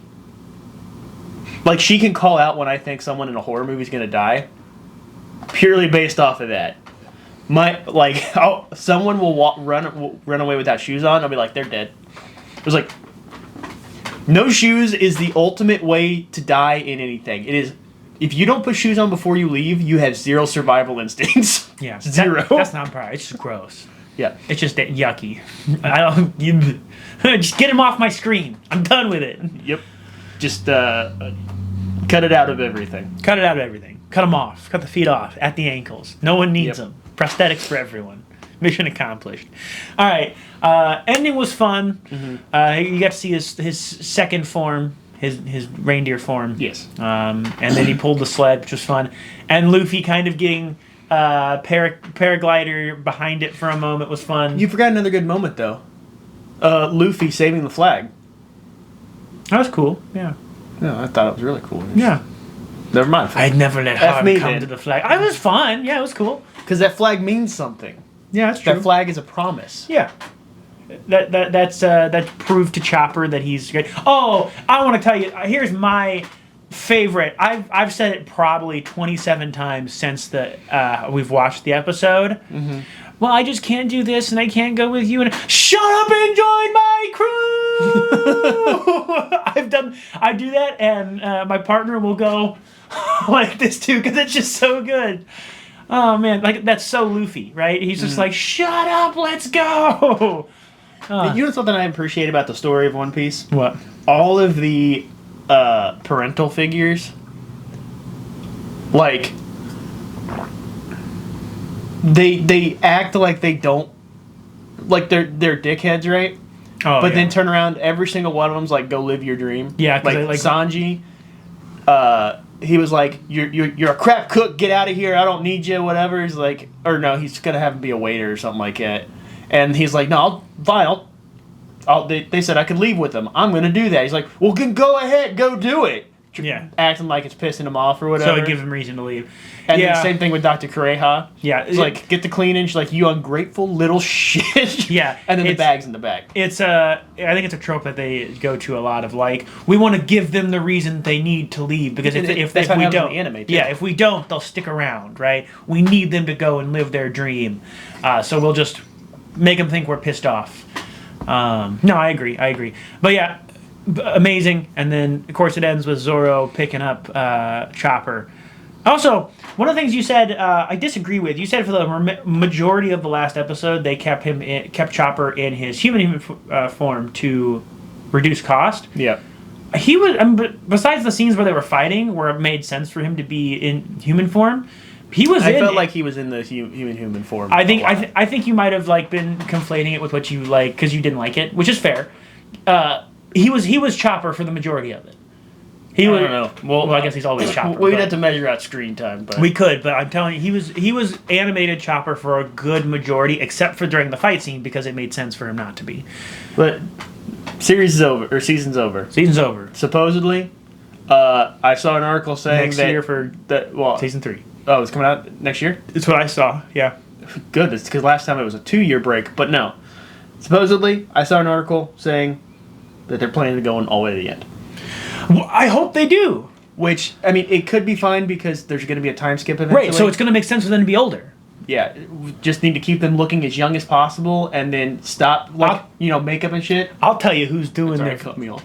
she can call out when I think someone in a horror movie is gonna die, purely based off of that. Someone will run away without shoes on. I'll be like, they're dead. It was like, no shoes is the ultimate way to die in anything. It is. If you don't put shoes on before you leave, you have zero survival instincts. Yeah, Zero. That's not proper. It's just gross. Yeah. It's just yucky. Just get him off my screen. I'm done with it. Yep. Just cut it out of everything. Cut it out of everything. Cut them off. Cut the feet off at the ankles. No one needs Yep. them. Prosthetics for everyone. Mission accomplished. All right. Ending was fun. Mm-hmm. You got to see his second form, his reindeer form. Yes. And then he pulled the sled, which was fun. And Luffy kind of getting paraglider behind it for a moment was fun. You forgot another good moment though. Luffy saving the flag. That was cool. Yeah. No, I thought it was really cool. Yeah. Never mind. I'd never let harm me come then. to the flag. I was fun. Yeah, it was cool. Because that flag means something. Yeah, that's true. That flag is a promise. Yeah. That's proved to Chopper that he's great. Oh, I want to tell you. Here's my favorite. I've said it probably 27 times since we've watched the episode. Mm-hmm. Well, I just can't do this, and I can't go with you. And shut up and join my crew. I do that, and my partner will go like this too because it's just so good. Oh man, like that's so Luffy, right? He's just like, shut up, let's go. You know something I appreciate about the story of One Piece? What? All of the parental figures, like they act like they don't, like they're dickheads, right? Oh, but yeah. then turn around, every single one of them's like, go live your dream. Yeah, 'cause like, they, like Sanji. He was like, you're a crap cook, get out of here, I don't need you, whatever. He's like, or no, he's gonna have him be a waiter or something like that. And he's like, no, they said I could leave with them. I'm gonna do that. He's like, well, go ahead, go do it. acting like it's pissing him off or whatever. So it gives him reason to leave. And then same thing with Dr. Kureha. Yeah. It's like, get the cleaning. She's like, you ungrateful little shit. Yeah. And then the bag's in the bag. I think it's a trope that they go to a lot of, like, we want to give them the reason they need to leave, because if we don't, if we don't, they'll stick around, right? We need them to go and live their dream. So we'll just make them think we're pissed off. No, I agree. But yeah, amazing. And then, of course, it ends with Zoro picking up Chopper. Also, one of the things you said, I disagree with. You said for the majority of the last episode, they kept Chopper in his human form to reduce cost. Yeah. He was, besides the scenes where they were fighting, where it made sense for him to be in human form, I felt like he was in the human form. I think you might have been conflating it with what you like, because you didn't like it, which is fair. He was Chopper for the majority of it. I don't know. Well, I guess he's always Chopper. We'd have to measure out screen time, but we could. But I'm telling you, he was animated Chopper for a good majority, except for during the fight scene, because it made sense for him not to be. But season's over. Season's over. Supposedly, I saw an article saying next year for season 3. Oh, it's coming out next year? That's what I saw, yeah. Good, it's because last time it was a 2-year break, but no. Supposedly, I saw an article saying that they're planning to go all the way to the end. Well, I hope they do. Which, I mean, it could be fine because there's going to be a time skip eventually. Right, so it's going to make sense for them to be older. Yeah, we just need to keep them looking as young as possible and then stop, makeup and shit. I'll tell you who's doing their cut me off.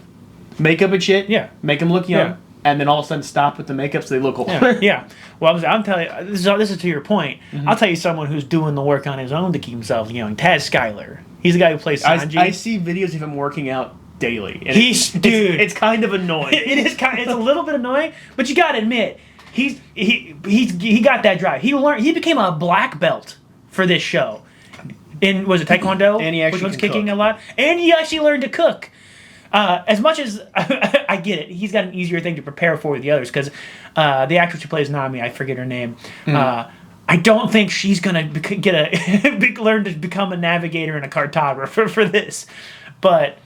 Makeup and shit? Yeah. Make them look young. Yeah. And then all of a sudden stop with the makeup so they look older. Yeah. Well, I'm telling you, this is to your point. Mm-hmm. I'll tell you someone who's doing the work on his own to keep himself young. Taz Skylar. He's the guy who plays Sanji. I see videos of him working out daily. And it's kind of annoying. It's a little bit annoying, but you got to admit, he got that drive. He became a black belt for this show. Was it Taekwondo? And he actually was kicking a lot. And he actually learned to cook. As much as I get it, he's got an easier thing to prepare for with the others, because the actress who plays Nami, I forget her name. I don't think she's gonna learn to become a navigator and a cartographer for this, but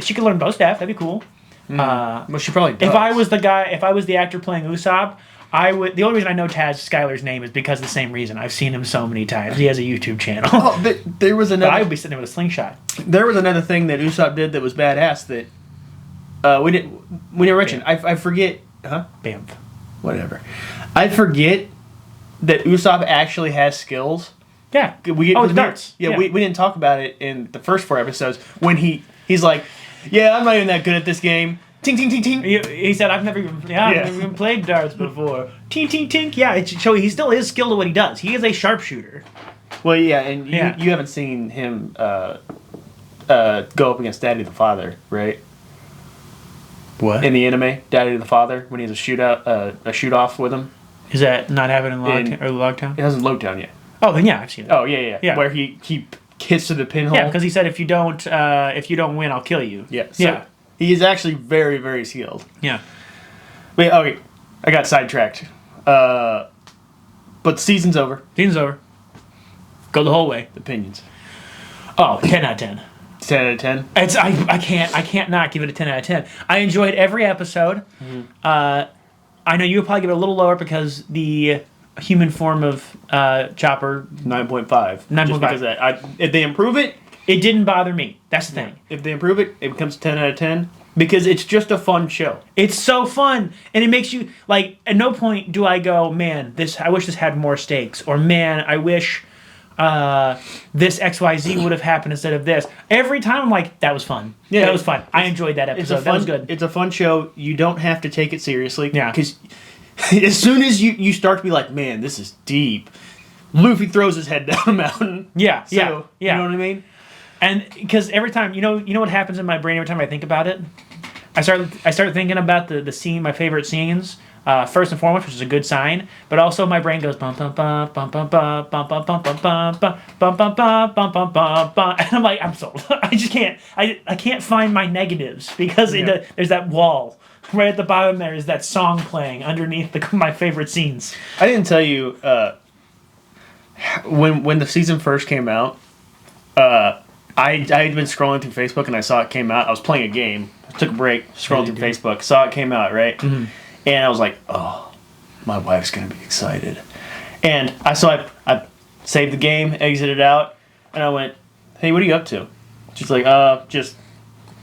she could learn bow staff. That'd be cool. Well, she probably does. If I was the actor playing Usopp, I would. The only reason I know Taz Skylar's name is because of the same reason. I've seen him so many times. He has a YouTube channel. Oh, there was another. But I would be sitting there with a slingshot. There was another thing that Usopp did that was badass that we didn't mention. I forget. Huh? Bamf. Whatever. I forget that Usopp actually has skills. Yeah. The darts. Yeah. We didn't talk about it in the first 4 episodes when he's like, yeah, I'm not even that good at this game. Ting, ting, ting, ting. He said, I've never even played darts before. Ting, ting, ting. Yeah, so he still is skilled at what he does. He is a sharpshooter. Well, yeah, and you haven't seen him go up against Daddy the Father, right? What? In the anime, Daddy the Father, when he has a shoot-off with him. Is that not happening in Logtown? It hasn't Logtown yet. Oh, then yeah, I've seen it. Oh, yeah. Where he hits to the pinhole. Yeah, because he said, if you don't win, I'll kill you. Yeah. So he is actually very, very skilled. Yeah. Wait, okay. I got sidetracked. But the season's over. Go the whole way. Opinions. Oh, 10 out of 10. 10 out of 10? I can't not give it a 10 out of 10. I enjoyed every episode. Mm-hmm. I know you'll probably give it a little lower because the human form of Chopper... 9.5. 9.5. Just because if they improve it... It didn't bother me. That's the thing. If they improve it, it becomes 10 out of 10. Because it's just a fun show. It's so fun. And it makes you... at no point do I go, man, I wish this had more stakes. Or, man, I wish this XYZ would have happened instead of this. Every time I'm like, that was fun. Yeah, that was fun. I enjoyed that episode. That was good. It's a fun show. You don't have to take it seriously. Yeah. Because as soon as you start to be like, man, this is deep, Luffy throws his head down a mountain. Yeah, so, yeah. You know what I mean? And because every time, you know what happens in my brain every time I think about it? I start thinking about the scene, my favorite scenes, first and foremost, which is a good sign, but also my brain goes bum bum bum bum bum bum bum bum bum bum bum bum bum bum bum bum bum bum bum, and I'm like, I'm sold. I just can't. I can't find my negatives because there's that wall right at the bottom. There is that song playing underneath my favorite scenes. I didn't tell you when the season first came out. I had been scrolling through Facebook and I saw it came out. I was playing a game. I took a break, scrolled through Facebook, saw it came out, right? Mm-hmm. And I was like, oh, my wife's going to be excited. And I saved the game, exited out, and I went, hey, what are you up to? She's like, just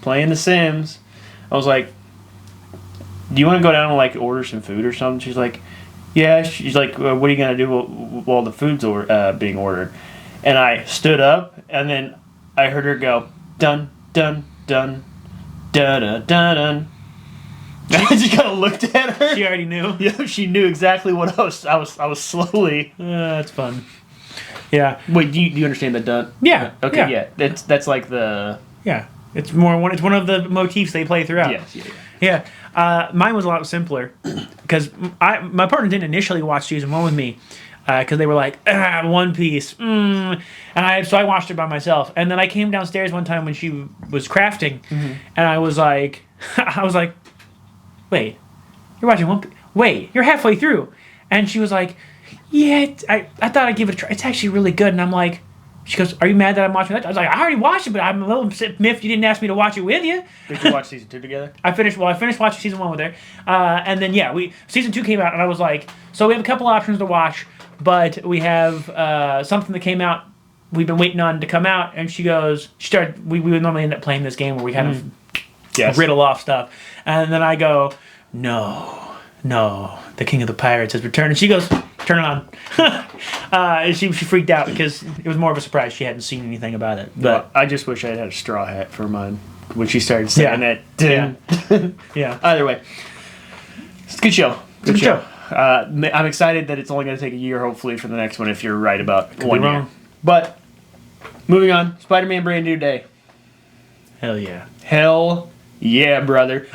playing The Sims. I was like, do you want to go down and like order some food or something? She's like, yeah. She's like, what are you going to do while the food's being ordered? And I stood up, and then I heard her go, dun, dun, dun, dun, dun, dun, dun. I just kind of looked at her. She already knew. Yeah, she knew exactly what I was slowly. That's fun. Yeah. Wait, do you understand the dun? Yeah. Okay. Yeah. That's like the. Yeah. It's one of the motifs they play throughout. Yes. Yeah. Mine was a lot simpler because my partner didn't initially watch season 1 with me because they were like, One Piece. And I watched it by myself. And then I came downstairs one time when she was crafting, and I was like, wait, you're watching One Piece? Wait, you're halfway through. And she was like, yeah, I thought I'd give it a try. It's actually really good. And I'm like, she goes, are you mad that I'm watching that? I was like, I already watched it, but I'm a little miffed you didn't ask me to watch it with you. Did you watch season 2 together? I finished watching season 1 with her. And then, season 2 came out, and I was like, so we have a couple options to watch, but we have something that came out we've been waiting on to come out. And she goes, we would normally end up playing this game where we kind of riddle off stuff. And then I go, no, the King of the Pirates has returned. And she goes, turn it on. She freaked out because it was more of a surprise. She hadn't seen anything about it. But I just wish I had a straw hat for mine when she started saying that. Yeah. Either way, it's a good show. Good show. I'm excited that it's only going to take a year, hopefully, for the next one if you're right about Could one be year. wrong. But moving on, Spider-Man Brand New Day. Hell yeah. Hell yeah, brother.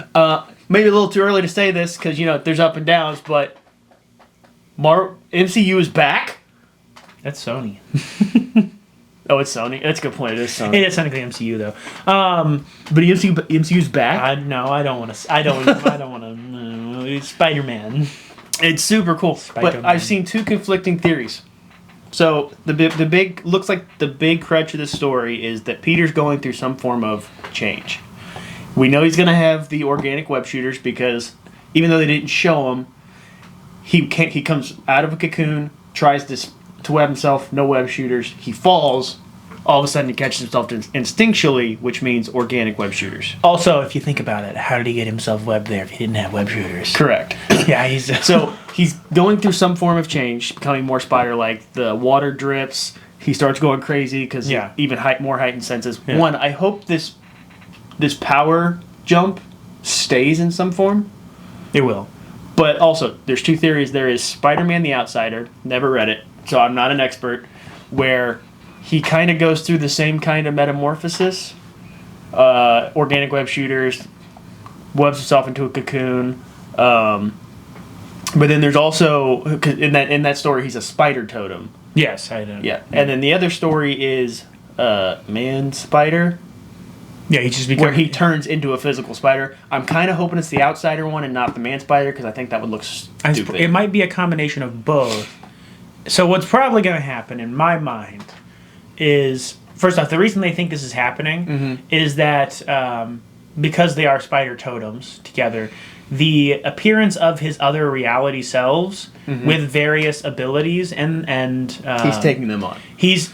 Maybe a little too early to say this because, there's up and downs, but MCU is back. That's Sony. Oh, it's Sony. That's a good point. It is Sony. It is technically MCU though. But MCU's back. No, I don't want to. I don't want to. Spider-Man. It's super cool. Spider-Man. But I've seen two conflicting theories. So the big looks like the big crutch of the story is that Peter's going through some form of change. We know he's going to have the organic web shooters because even though they didn't show him, he comes out of a cocoon, tries to web himself, no web shooters. He falls. All of a sudden, he catches himself instinctually, which means organic web shooters. Also, if you think about it, how did he get himself webbed there if he didn't have web shooters? Correct. Yeah, so he's going through some form of change, becoming more spider-like. The water drips. He starts going crazy because even more heightened senses. Yeah. One, I hope this power jump stays in some form. It will. But also, there's two theories. There is Spider-Man the Outsider. Never read it, so I'm not an expert. Where he kind of goes through the same kind of metamorphosis. Organic web shooters, webs himself into a cocoon. But then there's also in that story he's a spider totem. Yes, I know. Yeah, and then the other story is man spider. Yeah, he just where he turns into a physical spider. I'm kind of hoping it's the Outsider one and not the man spider because I think that would look stupid. It might be a combination of both. So what's probably going to happen in my mind is, first off, the reason they think this is happening is that because they are spider totems together, the appearance of his other reality selves with various abilities and he's taking them on. His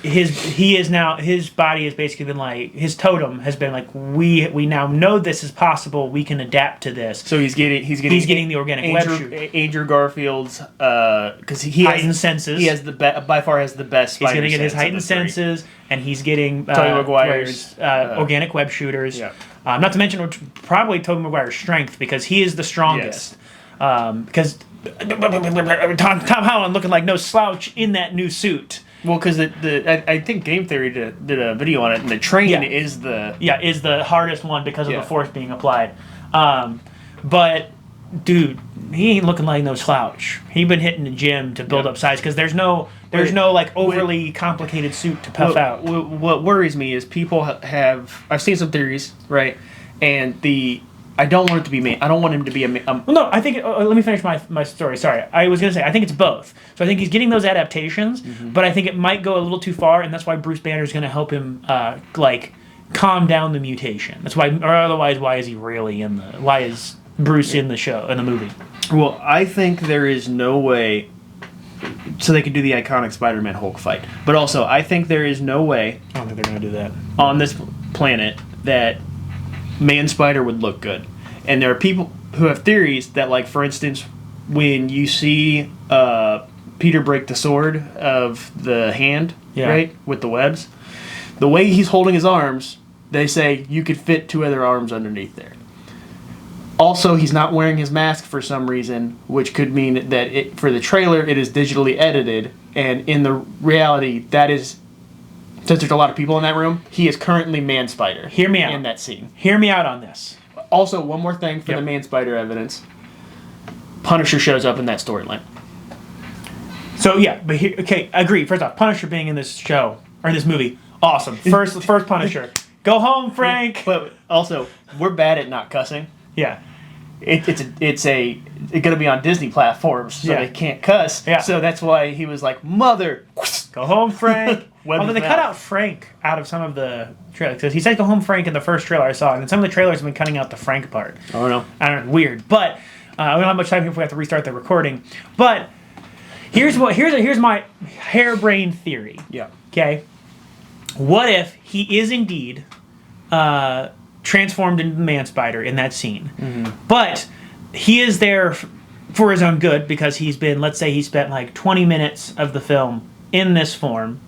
body has basically been like, his totem has been like, we now know this is possible, we can adapt to this. So he's getting the organic web shoot. Andrew Garfield's because he heightened senses. He has by far has the best. He's going to get his heightened senses, and he's getting Tobey Maguire's organic web shooters. Yeah. Not to mention probably Tobey Maguire's strength because he is the strongest. Yes. Because Tom Holland looking like no slouch in that new suit. Well, because I think Game Theory did a video on it, and the train is the hardest one because of the force being applied. But dude, he ain't looking like no slouch. He been hitting the gym to build up size because there's no like overly complicated suit to puff out. What worries me is people have I've seen some theories, right, and the I don't want it to be me. I don't want him to be a. Well, no, I think. Let me finish my story. Sorry, I was gonna say I think it's both. So I think he's getting those adaptations, but I think it might go a little too far, and that's why Bruce Banner is gonna help him calm down the mutation. That's why, or otherwise, why is he really in the? Why is Bruce in the movie? Well, I think there is no way. So they could do the iconic Spider-Man Hulk fight, but also I think there is no way. I don't think they're gonna do that on this planet that Man Spider would look good. And there are people who have theories that, like, for instance, when you see Peter break the sword of the hand, right, with the webs, the way he's holding his arms, they say you could fit 2 other arms underneath there. Also, he's not wearing his mask for some reason, which could mean that for the trailer it is digitally edited, and in the reality that is, since there's a lot of people in that room, he is currently Man Spider. Hear me out. In that scene. Hear me out on this. Also, one more thing for the Man Spider evidence. Punisher shows up in that storyline. So yeah, but okay, agree. First off, Punisher being in this show or in this movie, awesome. First Punisher. Go home, Frank. But also, we're bad at not cussing. Yeah. It's gonna be on Disney platforms, so they can't cuss. Yeah. So that's why he was like, "Mother, go home, Frank." Although they cut out Frank out of some of the trailers, because he said "Go home, Frank" in the first trailer I saw, and then some of the trailers have been cutting out the Frank part. I don't know. Weird, but we don't have much time before we have to restart the recording. But here's my harebrained theory. Yeah. Okay. What if he is indeed transformed into the Man Spider in that scene, but he is there for his own good because let's say he spent like 20 minutes of the film in this form.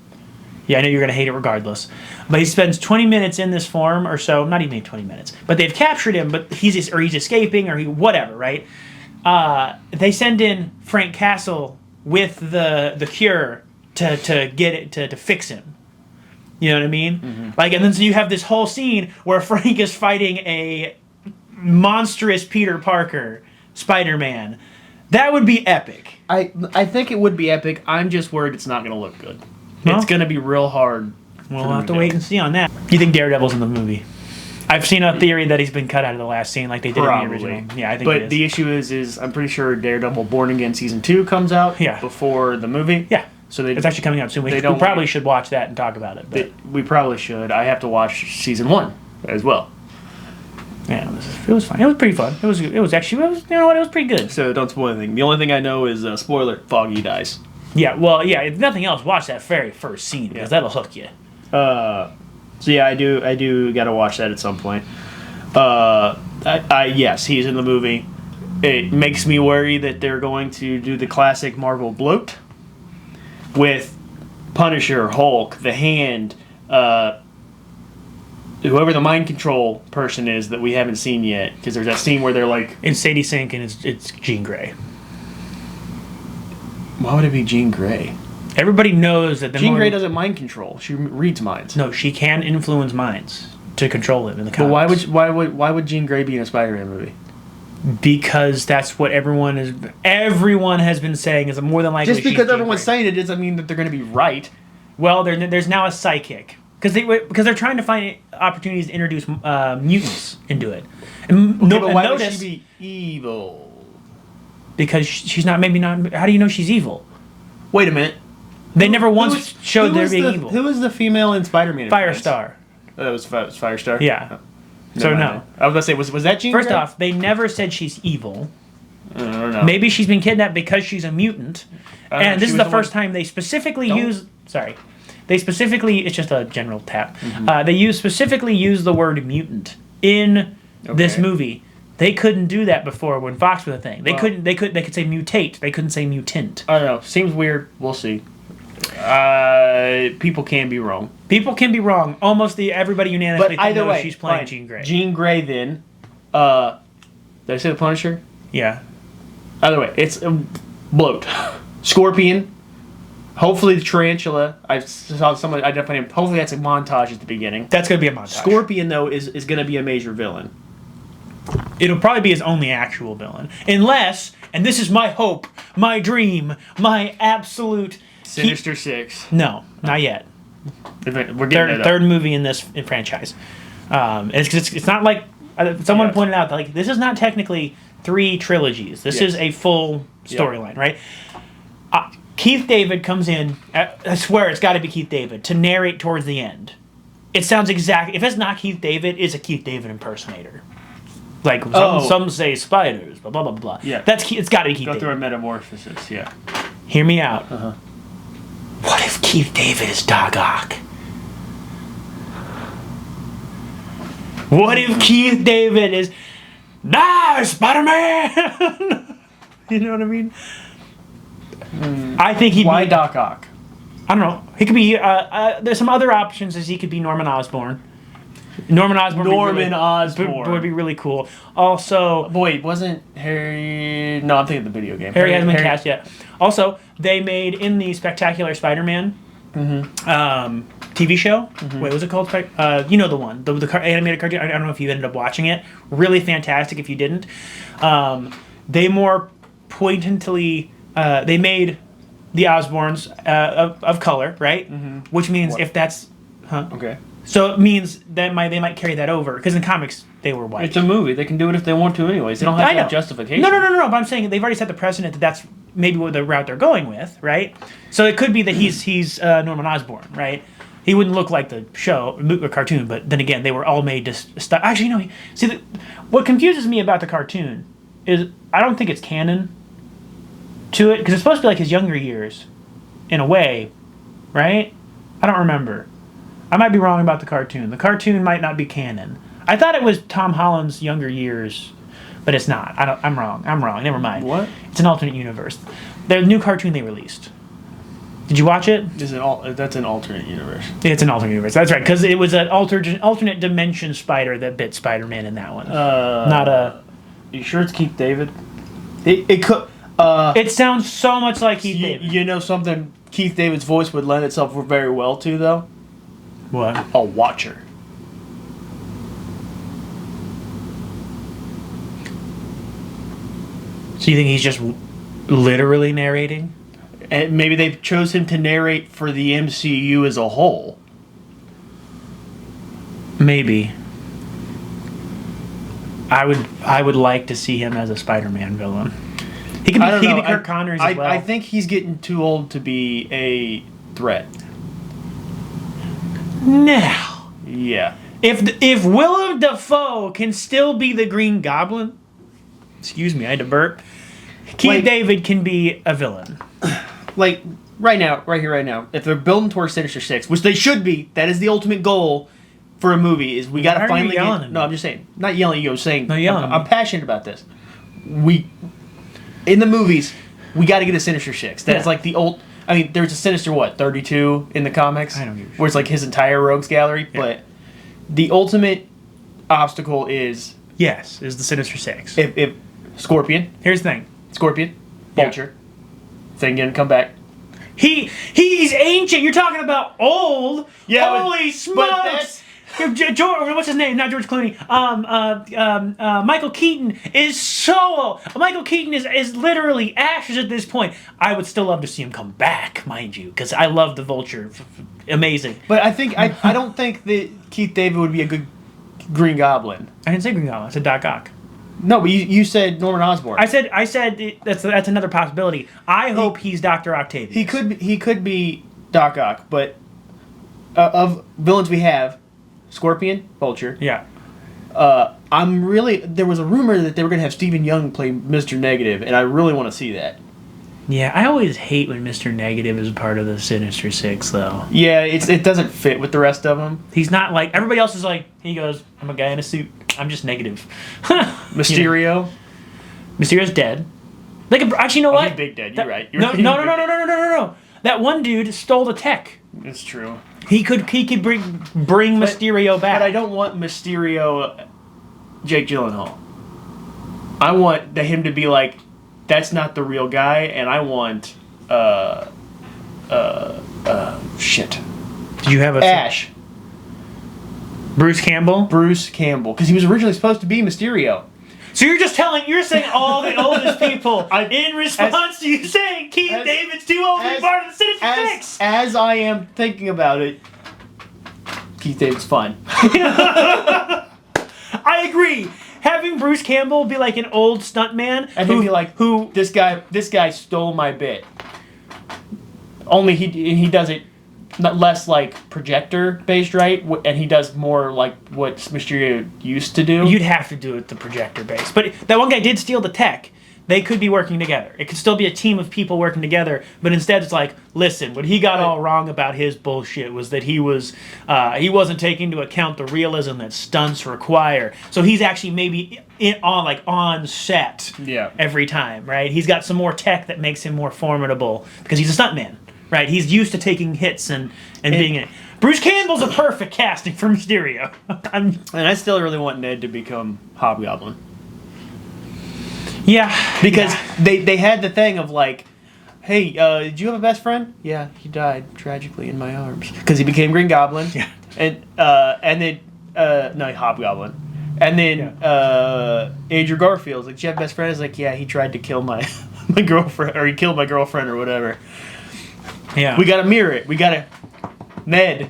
Yeah, I know you're going to hate it regardless, but he spends 20 minutes in this form or so, not even 20 minutes, but they've captured him, but he's escaping or whatever, right? They send in Frank Castle with the cure to get it to fix him. You know what I mean? Like, and then so you have this whole scene where Frank is fighting a monstrous Peter Parker Spider-Man. That would be epic. I think it would be epic. I'm just worried it's not going to look good. Well, it's going to be real hard. We'll have to wait and see on that. Do you think Daredevil's in the movie? I've seen a theory that he's been cut out of the last scene like they did in the original. Yeah, I think But the issue is I'm pretty sure Daredevil Born Again Season 2 comes out before the movie. Yeah. So it's actually coming out soon. We probably should watch that and talk about it. But we probably should. I have to watch Season 1 as well. Yeah, it was fun. It was pretty fun. It was actually, you know what, it was pretty good. So don't spoil anything. The only thing I know is, spoiler, Foggy dies. Yeah, well, yeah, if nothing else, watch that very first scene, because that'll hook you. So yeah, I do gotta watch that at some point. Yes, he's in the movie. It makes me worry that they're going to do the classic Marvel bloat with Punisher, Hulk, the Hand, whoever the mind control person is that we haven't seen yet, because there's that scene where they're like... It's Sadie Sink and it's Jean Grey. Why would it be Jean Grey? Everybody knows that Jean Grey doesn't mind control. She reads minds. No, she can influence minds to control them in the comics. But why would Jean Grey be in a Spider-Man movie? Because that's what everyone has been saying is more than likely. Just because everyone's saying it doesn't mean that they're going to be right. Well, there's now a psychic because they're trying to find opportunities to introduce mutants into it. But why would she be evil? Because she's not. Maybe not. How do you know she's evil? Wait a minute. They never once showed her being evil. Who was the female in Spider-Man? Firestar. That was Firestar? Yeah. So no. I was going to say, was that Jean First Grey? off, they never said she's evil. I don't know. Maybe she's been kidnapped because she's a mutant. And this is the first time they specifically use... Sorry. They specifically... It's just a general tap. They specifically use the word mutant in this movie. They couldn't do that before when Fox was a thing. They could say mutate. They couldn't say mutant. I don't know. Seems weird. We'll see. People can be wrong. People can be wrong. Almost everybody unanimously knows she's playing Jean Grey. Jean Grey then. Did I say the Punisher? Yeah. Either way, it's bloat. Scorpion. Hopefully the Tarantula. I saw someone identify him. Hopefully that's a montage at the beginning. That's going to be a montage. Scorpion, though, is going to be a major villain. It'll probably be his only actual villain. Unless, and this is my hope, my dream, my absolute... Sinister Six. No, not yet. We're getting third movie in this franchise. It's not like Someone Yes. pointed out that like this is not technically 3 trilogies. This Yes. is a full storyline, right? Keith David comes in. I swear it's got to be Keith David to narrate towards the end. It sounds exact. If it's not Keith David, it's a Keith David impersonator. Like some say spiders, blah blah blah blah. Yeah, it's got to be Keith Go David. through a metamorphosis. Yeah. Hear me out. What if Keith David is Doc Ock? What if Keith David is Spider-Man? You know what I mean? I think he'd Why be... Doc Ock? I don't know. He could be... there's some other options as he could be Norman Osborn. Norman Osborn would be really cool. Also... Boy, wasn't Harry... No, I'm thinking of the video game. Harry hasn't been cast yet. Also, they made in the Spectacular Spider-Man TV show. Wait, what was it called? You know the one. The animated cartoon. I don't know if you ended up watching it. Really fantastic if you didn't. They more pointedly... they made the Osborns of color, right? Which means if that's... Okay. So it means that they might carry that over. Because in comics, they were white. It's a movie. They can do it if they want to anyways. They don't have to have justification. No. But I'm saying they've already set the precedent that that's maybe what the route they're going with, right? So it could be that he's Norman Osborn, right? He wouldn't look like the show or cartoon, but then again, they were all made to stop. Actually, no. See, what confuses me about the cartoon is I don't think it's canon to it because it's supposed to be like his younger years, in a way, right? I don't remember. I might be wrong about the cartoon. The cartoon might not be canon. I thought it was Tom Holland's younger years, but it's not. I'm wrong. Never mind. What? It's an alternate universe. The new cartoon they released. Did you watch it? That's an alternate universe. It's an alternate universe. That's right, because it was an alternate dimension spider that bit Spider-Man in that one. Not a... You sure it's Keith David? It could... it sounds so much like Keith David. You know something Keith David's voice would lend itself very well to, though? What? A Watcher. So you think he's just literally narrating? And maybe they chose him to narrate for the MCU as a whole. Maybe. I would like to see him as a Spider-Man villain. He could be Kirk Connors as well. I think he's getting too old to be a threat. Now, Yeah. if Willem Dafoe can still be the Green Goblin, excuse me, I had to burp. Keith David can be a villain. Like right here, right now, if they're building towards Sinister Six, which they should be, that is the ultimate goal for a movie. Is we got to finally get. No, I'm just saying, not yelling at you. I'm saying, no yelling. I'm passionate about this. In the movies, we got to get a Sinister Six. That's like the old. I mean, there's a Sinister 32 in the comics, I don't give a shit. where it's like his entire rogues gallery. Yeah. But the ultimate obstacle is the Sinister Six. If Scorpion. Here's the thing. Scorpion, Vulture, Thing didn't come back. He's ancient. You're talking about old. Yeah, holy smokes! George, what's his name? Not George Clooney. Michael Keaton is so old. Michael Keaton is literally ashes at this point. I would still love to see him come back, mind you, because I love the Vulture. Amazing. But I don't think that Keith David would be a good Green Goblin. I didn't say Green Goblin. I said Doc Ock. No, but you said Norman Osborn. I said that's another possibility. I hope he's Dr. Octavius. He could be Doc Ock, but of villains we have, Scorpion, Vulture. Yeah. There was a rumor that they were going to have Stephen Young play Mr. Negative, and I really want to see that. Yeah, I always hate when Mr. Negative is part of the Sinister Six, though. Yeah, it doesn't fit with the rest of them. He's not like everybody else is like. He goes, "I'm a guy in a suit. I'm just negative." Mysterio. You know, Mysterio's dead. Like, actually, you know what? He's big dead. You're right. No. That one dude stole the tech. It's true. He could bring Mysterio back. But I don't want Mysterio, Jake Gyllenhaal. I want him to be like, that's not the real guy, and I want shit. Did you have Ash? Bruce Campbell, because he was originally supposed to be Mysterio. So you're saying all the oldest people in response to you saying Keith David's too old to be part of the Sinister Six. As I am thinking about it, Keith David's fine. I agree. Having Bruce Campbell be like an old stuntman and he'd be like, "Who? This guy stole my bit." Only he does it less like projector based, right? And he does more like what Mysterio used to do. You'd have to do it the projector based, but that one guy did steal the tech. They could be working together. It could still be a team of people working together, but instead it's like, listen, what he got all wrong about his bullshit was that he wasn't taking into account the realism that stunts require. So he's actually maybe on set every time, right? He's got some more tech that makes him more formidable because he's a stuntman, right? He's used to taking hits and being in it. Bruce Campbell's a perfect casting for Mysterio. And I still really want Ned to become Hobgoblin. Yeah, because they had the thing of like, hey, did you have a best friend? Yeah, he died tragically in my arms because he became Green Goblin. Yeah, and then Hobgoblin, and then Andrew Garfield's like, did you have a best friend? Is like, yeah, he tried to kill my girlfriend, or he killed my girlfriend, or whatever. Yeah, we gotta mirror it. We gotta Ned's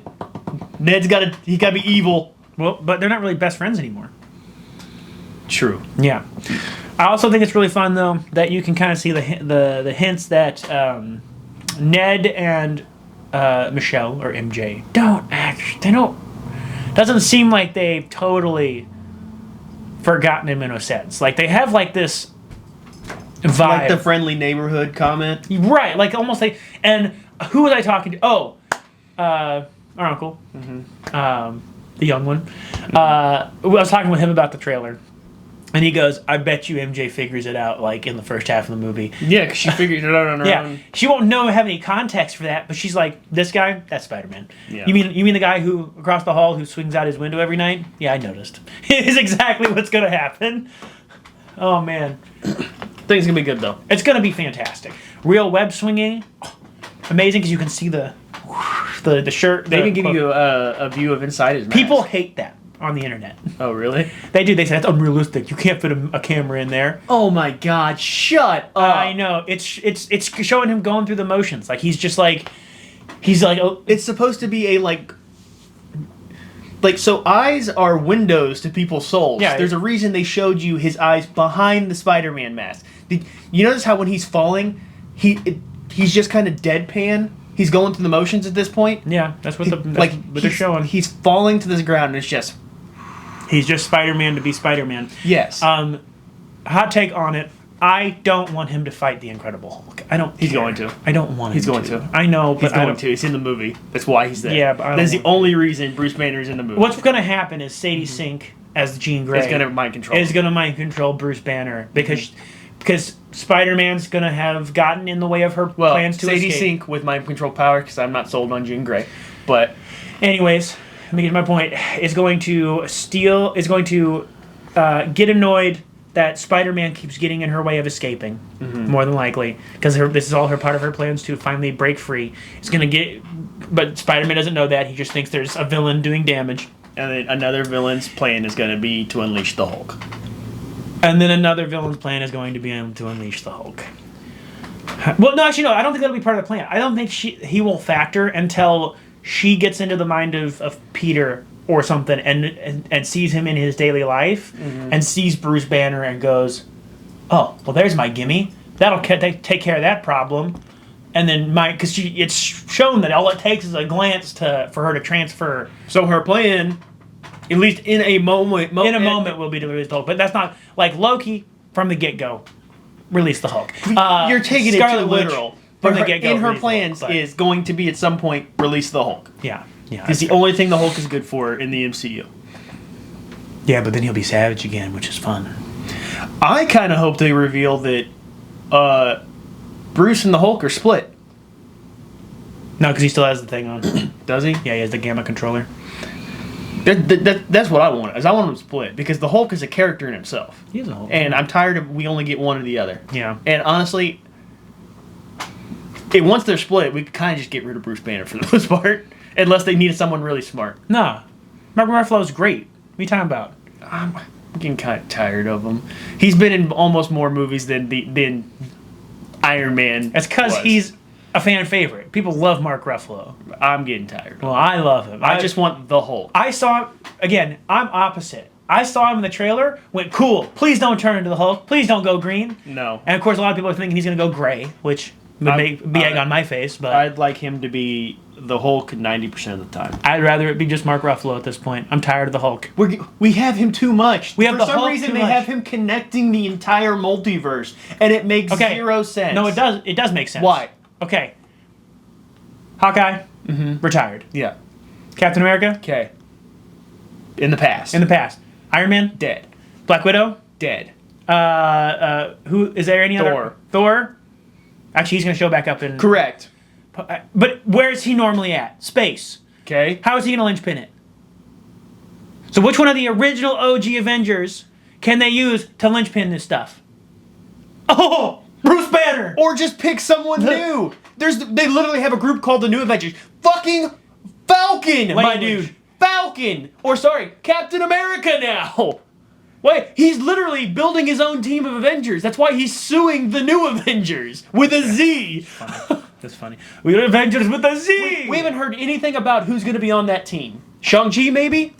gotta be evil. Well, but they're not really best friends anymore. True. Yeah. I also think it's really fun though that you can kind of see the hints that Ned and Michelle or MJ doesn't seem like they've totally forgotten him in a sense. Like they have like this vibe, like the friendly neighborhood comment, right? Like almost like. And who was I talking to? Oh, our uncle, the young one. I was talking with him about the trailer. And he goes, I bet you MJ figures it out, like, in the first half of the movie. Yeah, because she figured it out on her own. She won't have any context for that, but she's like, this guy, that's Spider-Man. Yeah. You mean the guy who, across the hall, who swings out his window every night? Yeah, I noticed. It's exactly what's going to happen. Oh, man. I think it's going to be good, though. It's going to be fantastic. Real web swinging, amazing, because you can see the shirt. They can give you a view of inside his mask. People hate that on the internet. Oh, really? They do. They say, that's unrealistic. You can't fit a camera in there. Oh, my God. Shut up. I know. It's showing him going through the motions. Like, he's like, oh. It's supposed to be a, like, so eyes are windows to people's souls. Yeah. There's a reason they showed you his eyes behind the Spider-Man mask. You notice how when he's falling, he's just kind of deadpan? He's going through the motions at this point? Yeah, that's what they're showing. He's falling to this ground, and it's just... He's just Spider-Man to be Spider-Man. Yes. Hot take on it. I don't want him to fight the Incredible Hulk. I don't. He's going to. I don't want him. He's going to. I know, but he's going to. He's in the movie. That's why he's there. Yeah, but that's the only reason Bruce Banner's in the movie. What's going to happen is Sadie Sink as Jean Grey is going to mind control Bruce Banner because Spider-Man's going to have gotten in the way of her plans to Sadie escape. Sink with mind control power because I'm not sold on Jean Grey. But anyways, let me get to my point. Is going to get annoyed that Spider-Man keeps getting in her way of escaping, more than likely, because this is all part of her plans to finally break free. But Spider-Man doesn't know that. He just thinks there's a villain doing damage. And then another villain's plan is going to be to unleash the Hulk. And then another villain's plan is going to be to unleash the Hulk. Well, no, actually, no. I don't think that'll be part of the plan. I don't think he will factor until she gets into the mind of Peter or something and sees him in his daily life and sees Bruce Banner and goes, oh, well, there's my gimme. That'll take care of that problem. And then because it's shown that all it takes is a glance for her to transfer. So her plan, at least in a moment, will be to release the Hulk. But that's not like Loki from the get-go. Release the Hulk. You're taking Scarlet it too literal. From the get-go. In her plans is going to be at some point release the Hulk. Yeah. It's the only thing the Hulk is good for in the MCU. Yeah, but then he'll be savage again, which is fun. I kind of hope they reveal that Bruce and the Hulk are split. No, because he still has the thing on. Does he? Yeah, he has the gamma controller. That's what I want. I want them split because the Hulk is a character in himself. He is a Hulk. And I'm tired of we only get one or the other. Yeah. And honestly, once they're split, we could kind of just get rid of Bruce Banner for the most part. Unless they needed someone really smart. Nah. Mark Ruffalo's great. What are you talking about? I'm getting kind of tired of him. He's been in almost more movies than Iron Man. It's because he's a fan favorite. People love Mark Ruffalo. I'm getting tired. Well, I love him. I just want the Hulk. I saw, again, I'm opposite. I saw him in the trailer, went, cool, please don't turn into the Hulk, please don't go green. No. And of course, a lot of people are thinking he's going to go gray, which would be egg on my face, but I'd like him to be the Hulk 90% of the time. I'd rather it be just Mark Ruffalo at this point. I'm tired of the Hulk. We have him too much. We have For some reason, they have him connecting the entire multiverse, and it makes zero sense. No, it does. It does make sense. Why? Okay. Hawkeye, retired. Yeah. Captain America, Okay. In the past. in the past. Iron Man, Dead. Black Widow. Dead. Who is there? Any Thor. other? Thor. Actually, he's going to show back up in. Correct. But where is he normally at? Space. Okay. How is he going to linchpin it? So which one of the original OG Avengers can they use to linchpin this stuff? Oh, Bruce Banner. Or just pick someone new. They literally have a group called the New Avengers. Fucking Falcon, my dude. Falcon. Or sorry, Captain America now. Wait, he's literally building his own team of Avengers. That's why he's suing the New Avengers with a Z. That's funny. We got Avengers with a Z. We haven't heard anything about who's going to be on that team. Shang-Chi, maybe?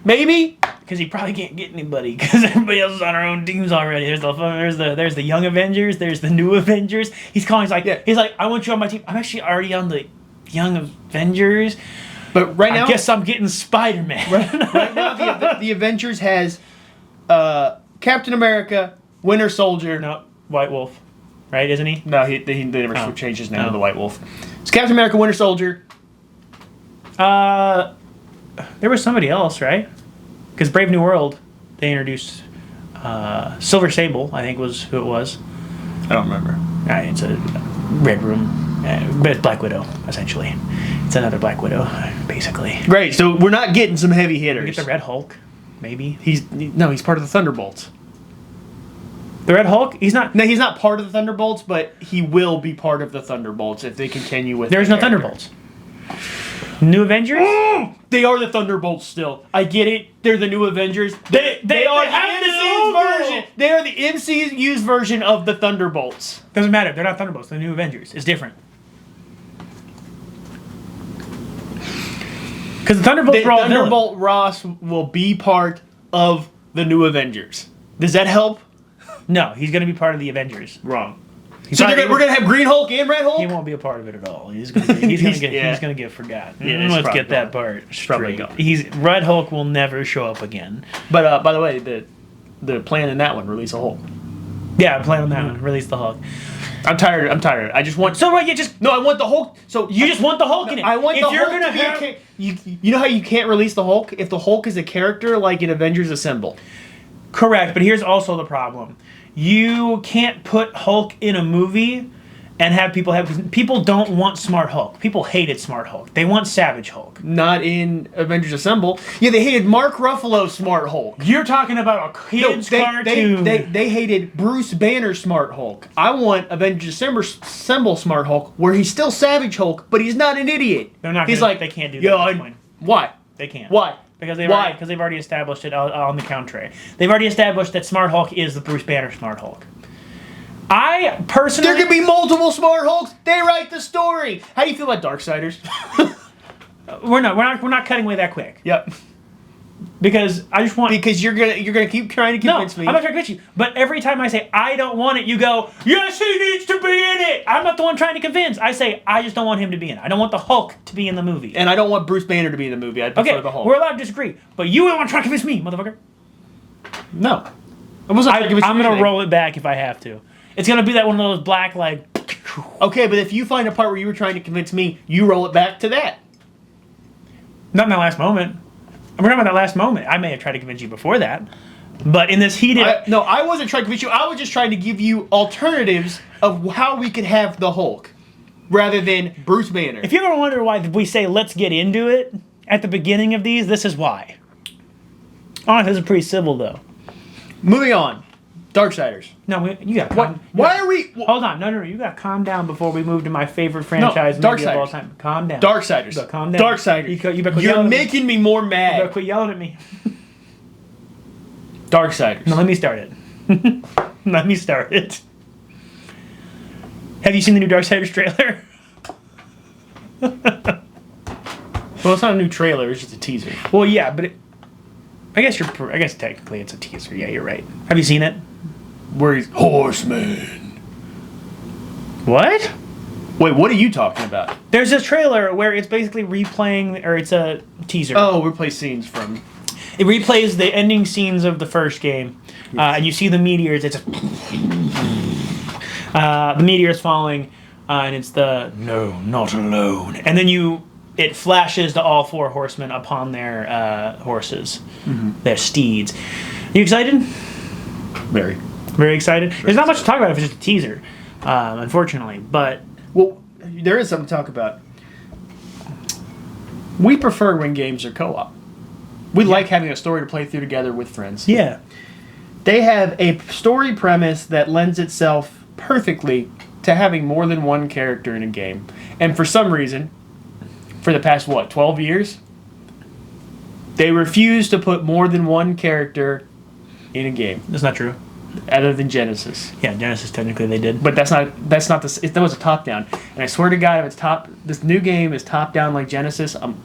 Maybe? Because he probably can't get anybody because everybody else is on our own teams already. There's the Young Avengers. There's the New Avengers. He's calling. He's like, I want you on my team. I'm actually already on the Young Avengers. But right now, I guess I'm getting Spiderman. Right now, the Avengers has Captain America, Winter Soldier. No, White Wolf, right? Isn't he? No, they never changed his name to the White Wolf. It's Captain America, Winter Soldier. There was somebody else, right? Because Brave New World, they introduced Silver Sable, I think was who it was. I don't remember. It's a Red Room, but it's Black Widow, essentially. It's another Black Widow, basically. Great, so we're not getting some heavy hitters. Get the Red Hulk, maybe. He's part of the Thunderbolts. The Red Hulk? He's not. No, he's not part of the Thunderbolts, but he will be part of the Thunderbolts if they continue with. There's no Thunderbolts. New Avengers? They are the Thunderbolts still. I get it. They're the New Avengers. They are the MCU's version. They are the MCU's version of the Thunderbolts. Doesn't matter. They're not Thunderbolts. They're New Avengers. It's different. Because the Thunderbolts are all Thunderbolt Ross will be part of the New Avengers. Does that help? No, he's going to be part of the Avengers. Wrong. So we're going to have Green Hulk and Red Hulk? He won't be a part of it at all. He's going to get forgotten. Yeah, let's get that part straight. Red Hulk will never show up again. But by the way, the plan in that one, release a Hulk. Yeah, plan on that one. Release the Hulk. I'm tired. I just want. So right, I want the Hulk. So you just want the Hulk in it. I want if the you're Hulk gonna to have, be you know how you can't release the Hulk if the Hulk is a character like in Avengers Assemble. Correct, but here's also the problem. You can't put Hulk in a movie and have people don't want Smart Hulk. People hated Smart Hulk. They want Savage Hulk. Not in Avengers Assemble. Yeah, they hated Mark Ruffalo's Smart Hulk. You're talking about a kid's cartoon. They hated Bruce Banner's Smart Hulk. I want Avengers Assemble Smart Hulk, where he's still Savage Hulk, but he's not an idiot. They're not. They can't do that. Yo, at this point. Why? They can't. Why? Because they've already established it on the contrary. They've already established that Smart Hulk is the Bruce Banner Smart Hulk. I personally... There can be multiple Smart Hulks. They write the story. How do you feel about Darksiders? We're not cutting away that quick. Yep. Because I just want... Because you're gonna keep trying to convince me. I'm not trying to convince you. But every time I say, I don't want it, you go, yes, he needs to be in it. I'm not the one trying to convince. I say, I just don't want him to be in it. I don't want the Hulk to be in the movie. And I don't want Bruce Banner to be in the movie. I prefer the Hulk. We're allowed to disagree. But you don't want to try to convince me, motherfucker. No. I'm going to roll it back if I have to. It's going to be that one of those black, like... Okay, but if you find a part where you were trying to convince me, you roll it back to that. Not in that last moment. I'm talking about that last moment. I may have tried to convince you before that. But in this heated... I wasn't trying to convince you. I was just trying to give you alternatives of how we could have the Hulk, rather than Bruce Banner. If you ever wonder why we say, let's get into it, at the beginning of these, this is why. Honestly, this is pretty civil, though. Moving on. Darksiders. No, you got to Why are we... Hold on. No. You got to calm down before we move to my favorite franchise movie of all time. Calm down. Darksiders. You calm down. Darksiders. You're making me more mad. You better quit yelling at me. Darksiders. No, let me start it. Let me start it. Have you seen the new Darksiders trailer? Well, it's not a new trailer. It's just a teaser. Well, yeah, but I guess technically it's a teaser. Yeah, you're right. Have you seen it? Where he's Horseman. What? Wait, what are you talking about? There's a trailer where it's basically replaying, or it's a teaser. Oh, replay scenes from. It replays the ending scenes of the first game, and you see the meteors. It's the meteors falling, and it's the no, not alone. And then it flashes to all 4 horsemen upon their horses, their steeds. You excited? Very. Very excited. There's not much to talk about if it's just a teaser, unfortunately. But well, there is something to talk about. We prefer when games are co-op. We like having a story to play through together with friends. Yeah. They have a story premise that lends itself perfectly to having more than one character in a game. And for some reason, for the past, 12 years, they refuse to put more than one character in a game. That's not true. Other than Genesis. Yeah, Genesis technically they did. But that was a top-down. And I swear to God, if this new game is top-down like Genesis, I'm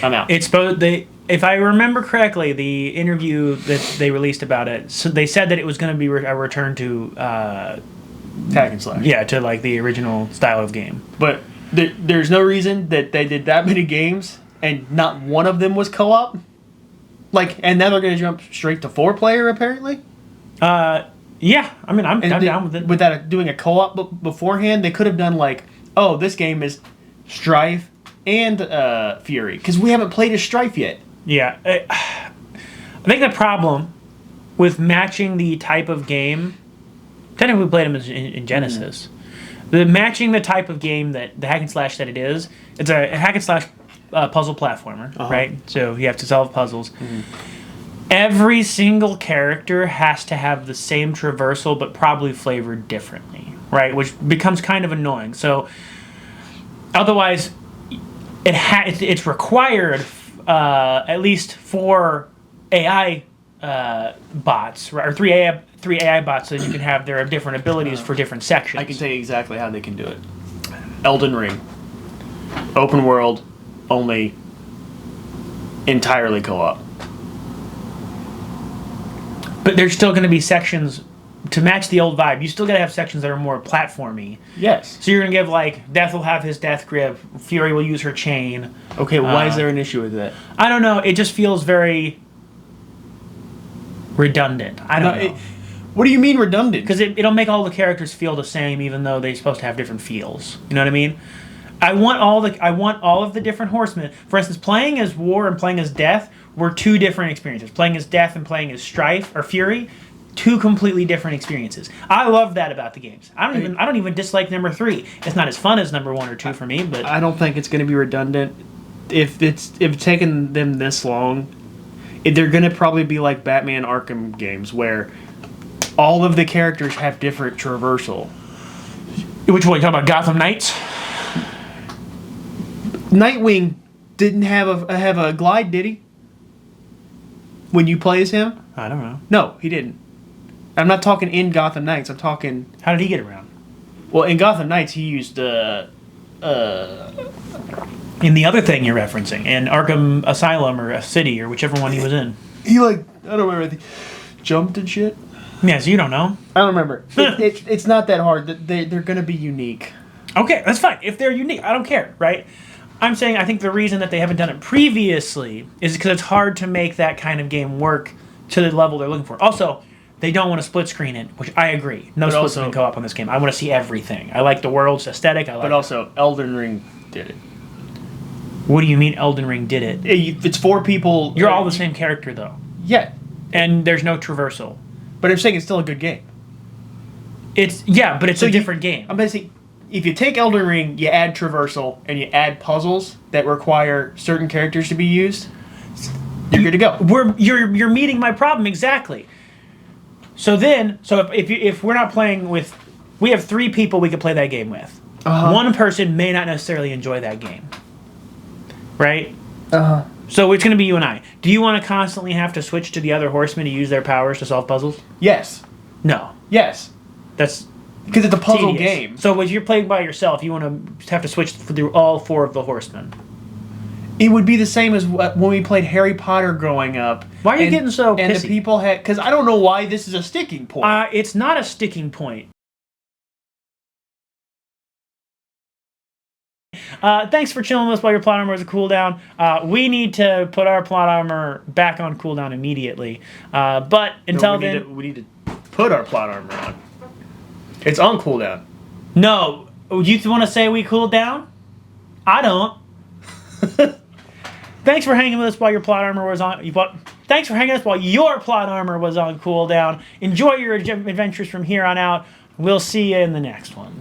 out. If I remember correctly, the interview that they released about it, so they said that it was going to be a return to hack and slash. Yeah, to like the original style of game. But there's no reason that they did that many games and not one of them was co-op. And now they're going to jump straight to 4-player apparently. Yeah, I mean, I'm down with it. Without doing a co-op beforehand, they could have done this game is Strife and Fury, because we haven't played as Strife yet. Yeah, I think the problem with matching the type of game, technically we played them in Genesis, the matching the type of game that the hack and slash that it is, it's a hack and slash puzzle platformer, right? So you have to solve puzzles. Every single character has to have the same traversal, but probably flavored differently, right? Which becomes kind of annoying. So, otherwise, it's required at least 4 AI bots, right? Or 3 AI bots, so you can have their different abilities for different sections. I can tell you exactly how they can do it. Elden Ring, open world, only, entirely co-op. But there's still going to be sections to match the old vibe. You still got to have sections that are more platformy. Yes. So you're going to give Death will have his death grip, Fury will use her chain. Okay, why is there an issue with that? I don't know. It just feels very redundant. I don't know. What do you mean redundant? Because it'll make all the characters feel the same, even though they're supposed to have different feels. You know what I mean? I want all of the different horsemen. For instance, playing as War and playing as Death were 2 different experiences. Playing as Death and playing as Strife or Fury, 2 completely different experiences. I love that about the games. I don't even dislike number 3. It's not as fun as number 1 or 2 for me, but I don't think it's going to be redundant. If it's taken them this long, they're going to probably be like Batman Arkham games where all of the characters have different traversal. Which one? You talking about Gotham Knights? Nightwing didn't have a glide, did he? When you play as him? I don't know. No, he didn't. I'm not talking in Gotham Knights. I'm talking... How did he get around? Well, in Gotham Knights, he used... In the other thing you're referencing, in Arkham Asylum or City or whichever one he was in. He I don't remember, jumped and shit? Yeah, so you don't know. I don't remember. It's not that hard. They're going to be unique. Okay, that's fine. If they're unique, I don't care, right? I'm saying I think the reason that they haven't done it previously is because it's hard to make that kind of game work to the level they're looking for. Also, they don't want to split screen it, which I agree. No split screen co-op on this game. I want to see everything. I like the world's aesthetic. But also, Elden Ring did it. What do you mean Elden Ring did it? It's 4 people. You're all the same character, though. Yeah. And there's no traversal. But I'm saying it's still a good game. But it's a different game. I'm basically... If you take Elden Ring, you add traversal, and you add puzzles that require certain characters to be used, you're good to go. You're meeting my problem exactly. So if we're not playing with, we have 3 people we could play that game with. One person may not necessarily enjoy that game, right? So it's going to be you and I. Do you want to constantly have to switch to the other horsemen to use their powers to solve puzzles? Yes. No. Yes. That's because it's a puzzle tedious. game. So if you're playing by yourself, you want to have to switch through all 4 of the horsemen. It would be the same as when we played Harry Potter growing up. Why are you getting so And pissy? the people had... Because I don't know why this is a sticking point. It's not a sticking point. Thanks for chilling with us while your plot armor was a cooldown. We need to put our plot armor back on cooldown immediately. But until then... We need to put our plot armor on. It's on cooldown. No. You want to say we cooled down? I don't. Thanks for hanging with us while your plot armor was on... Thanks for hanging with us while your plot armor was on cooldown. Enjoy your adventures from here on out. We'll see you in the next one.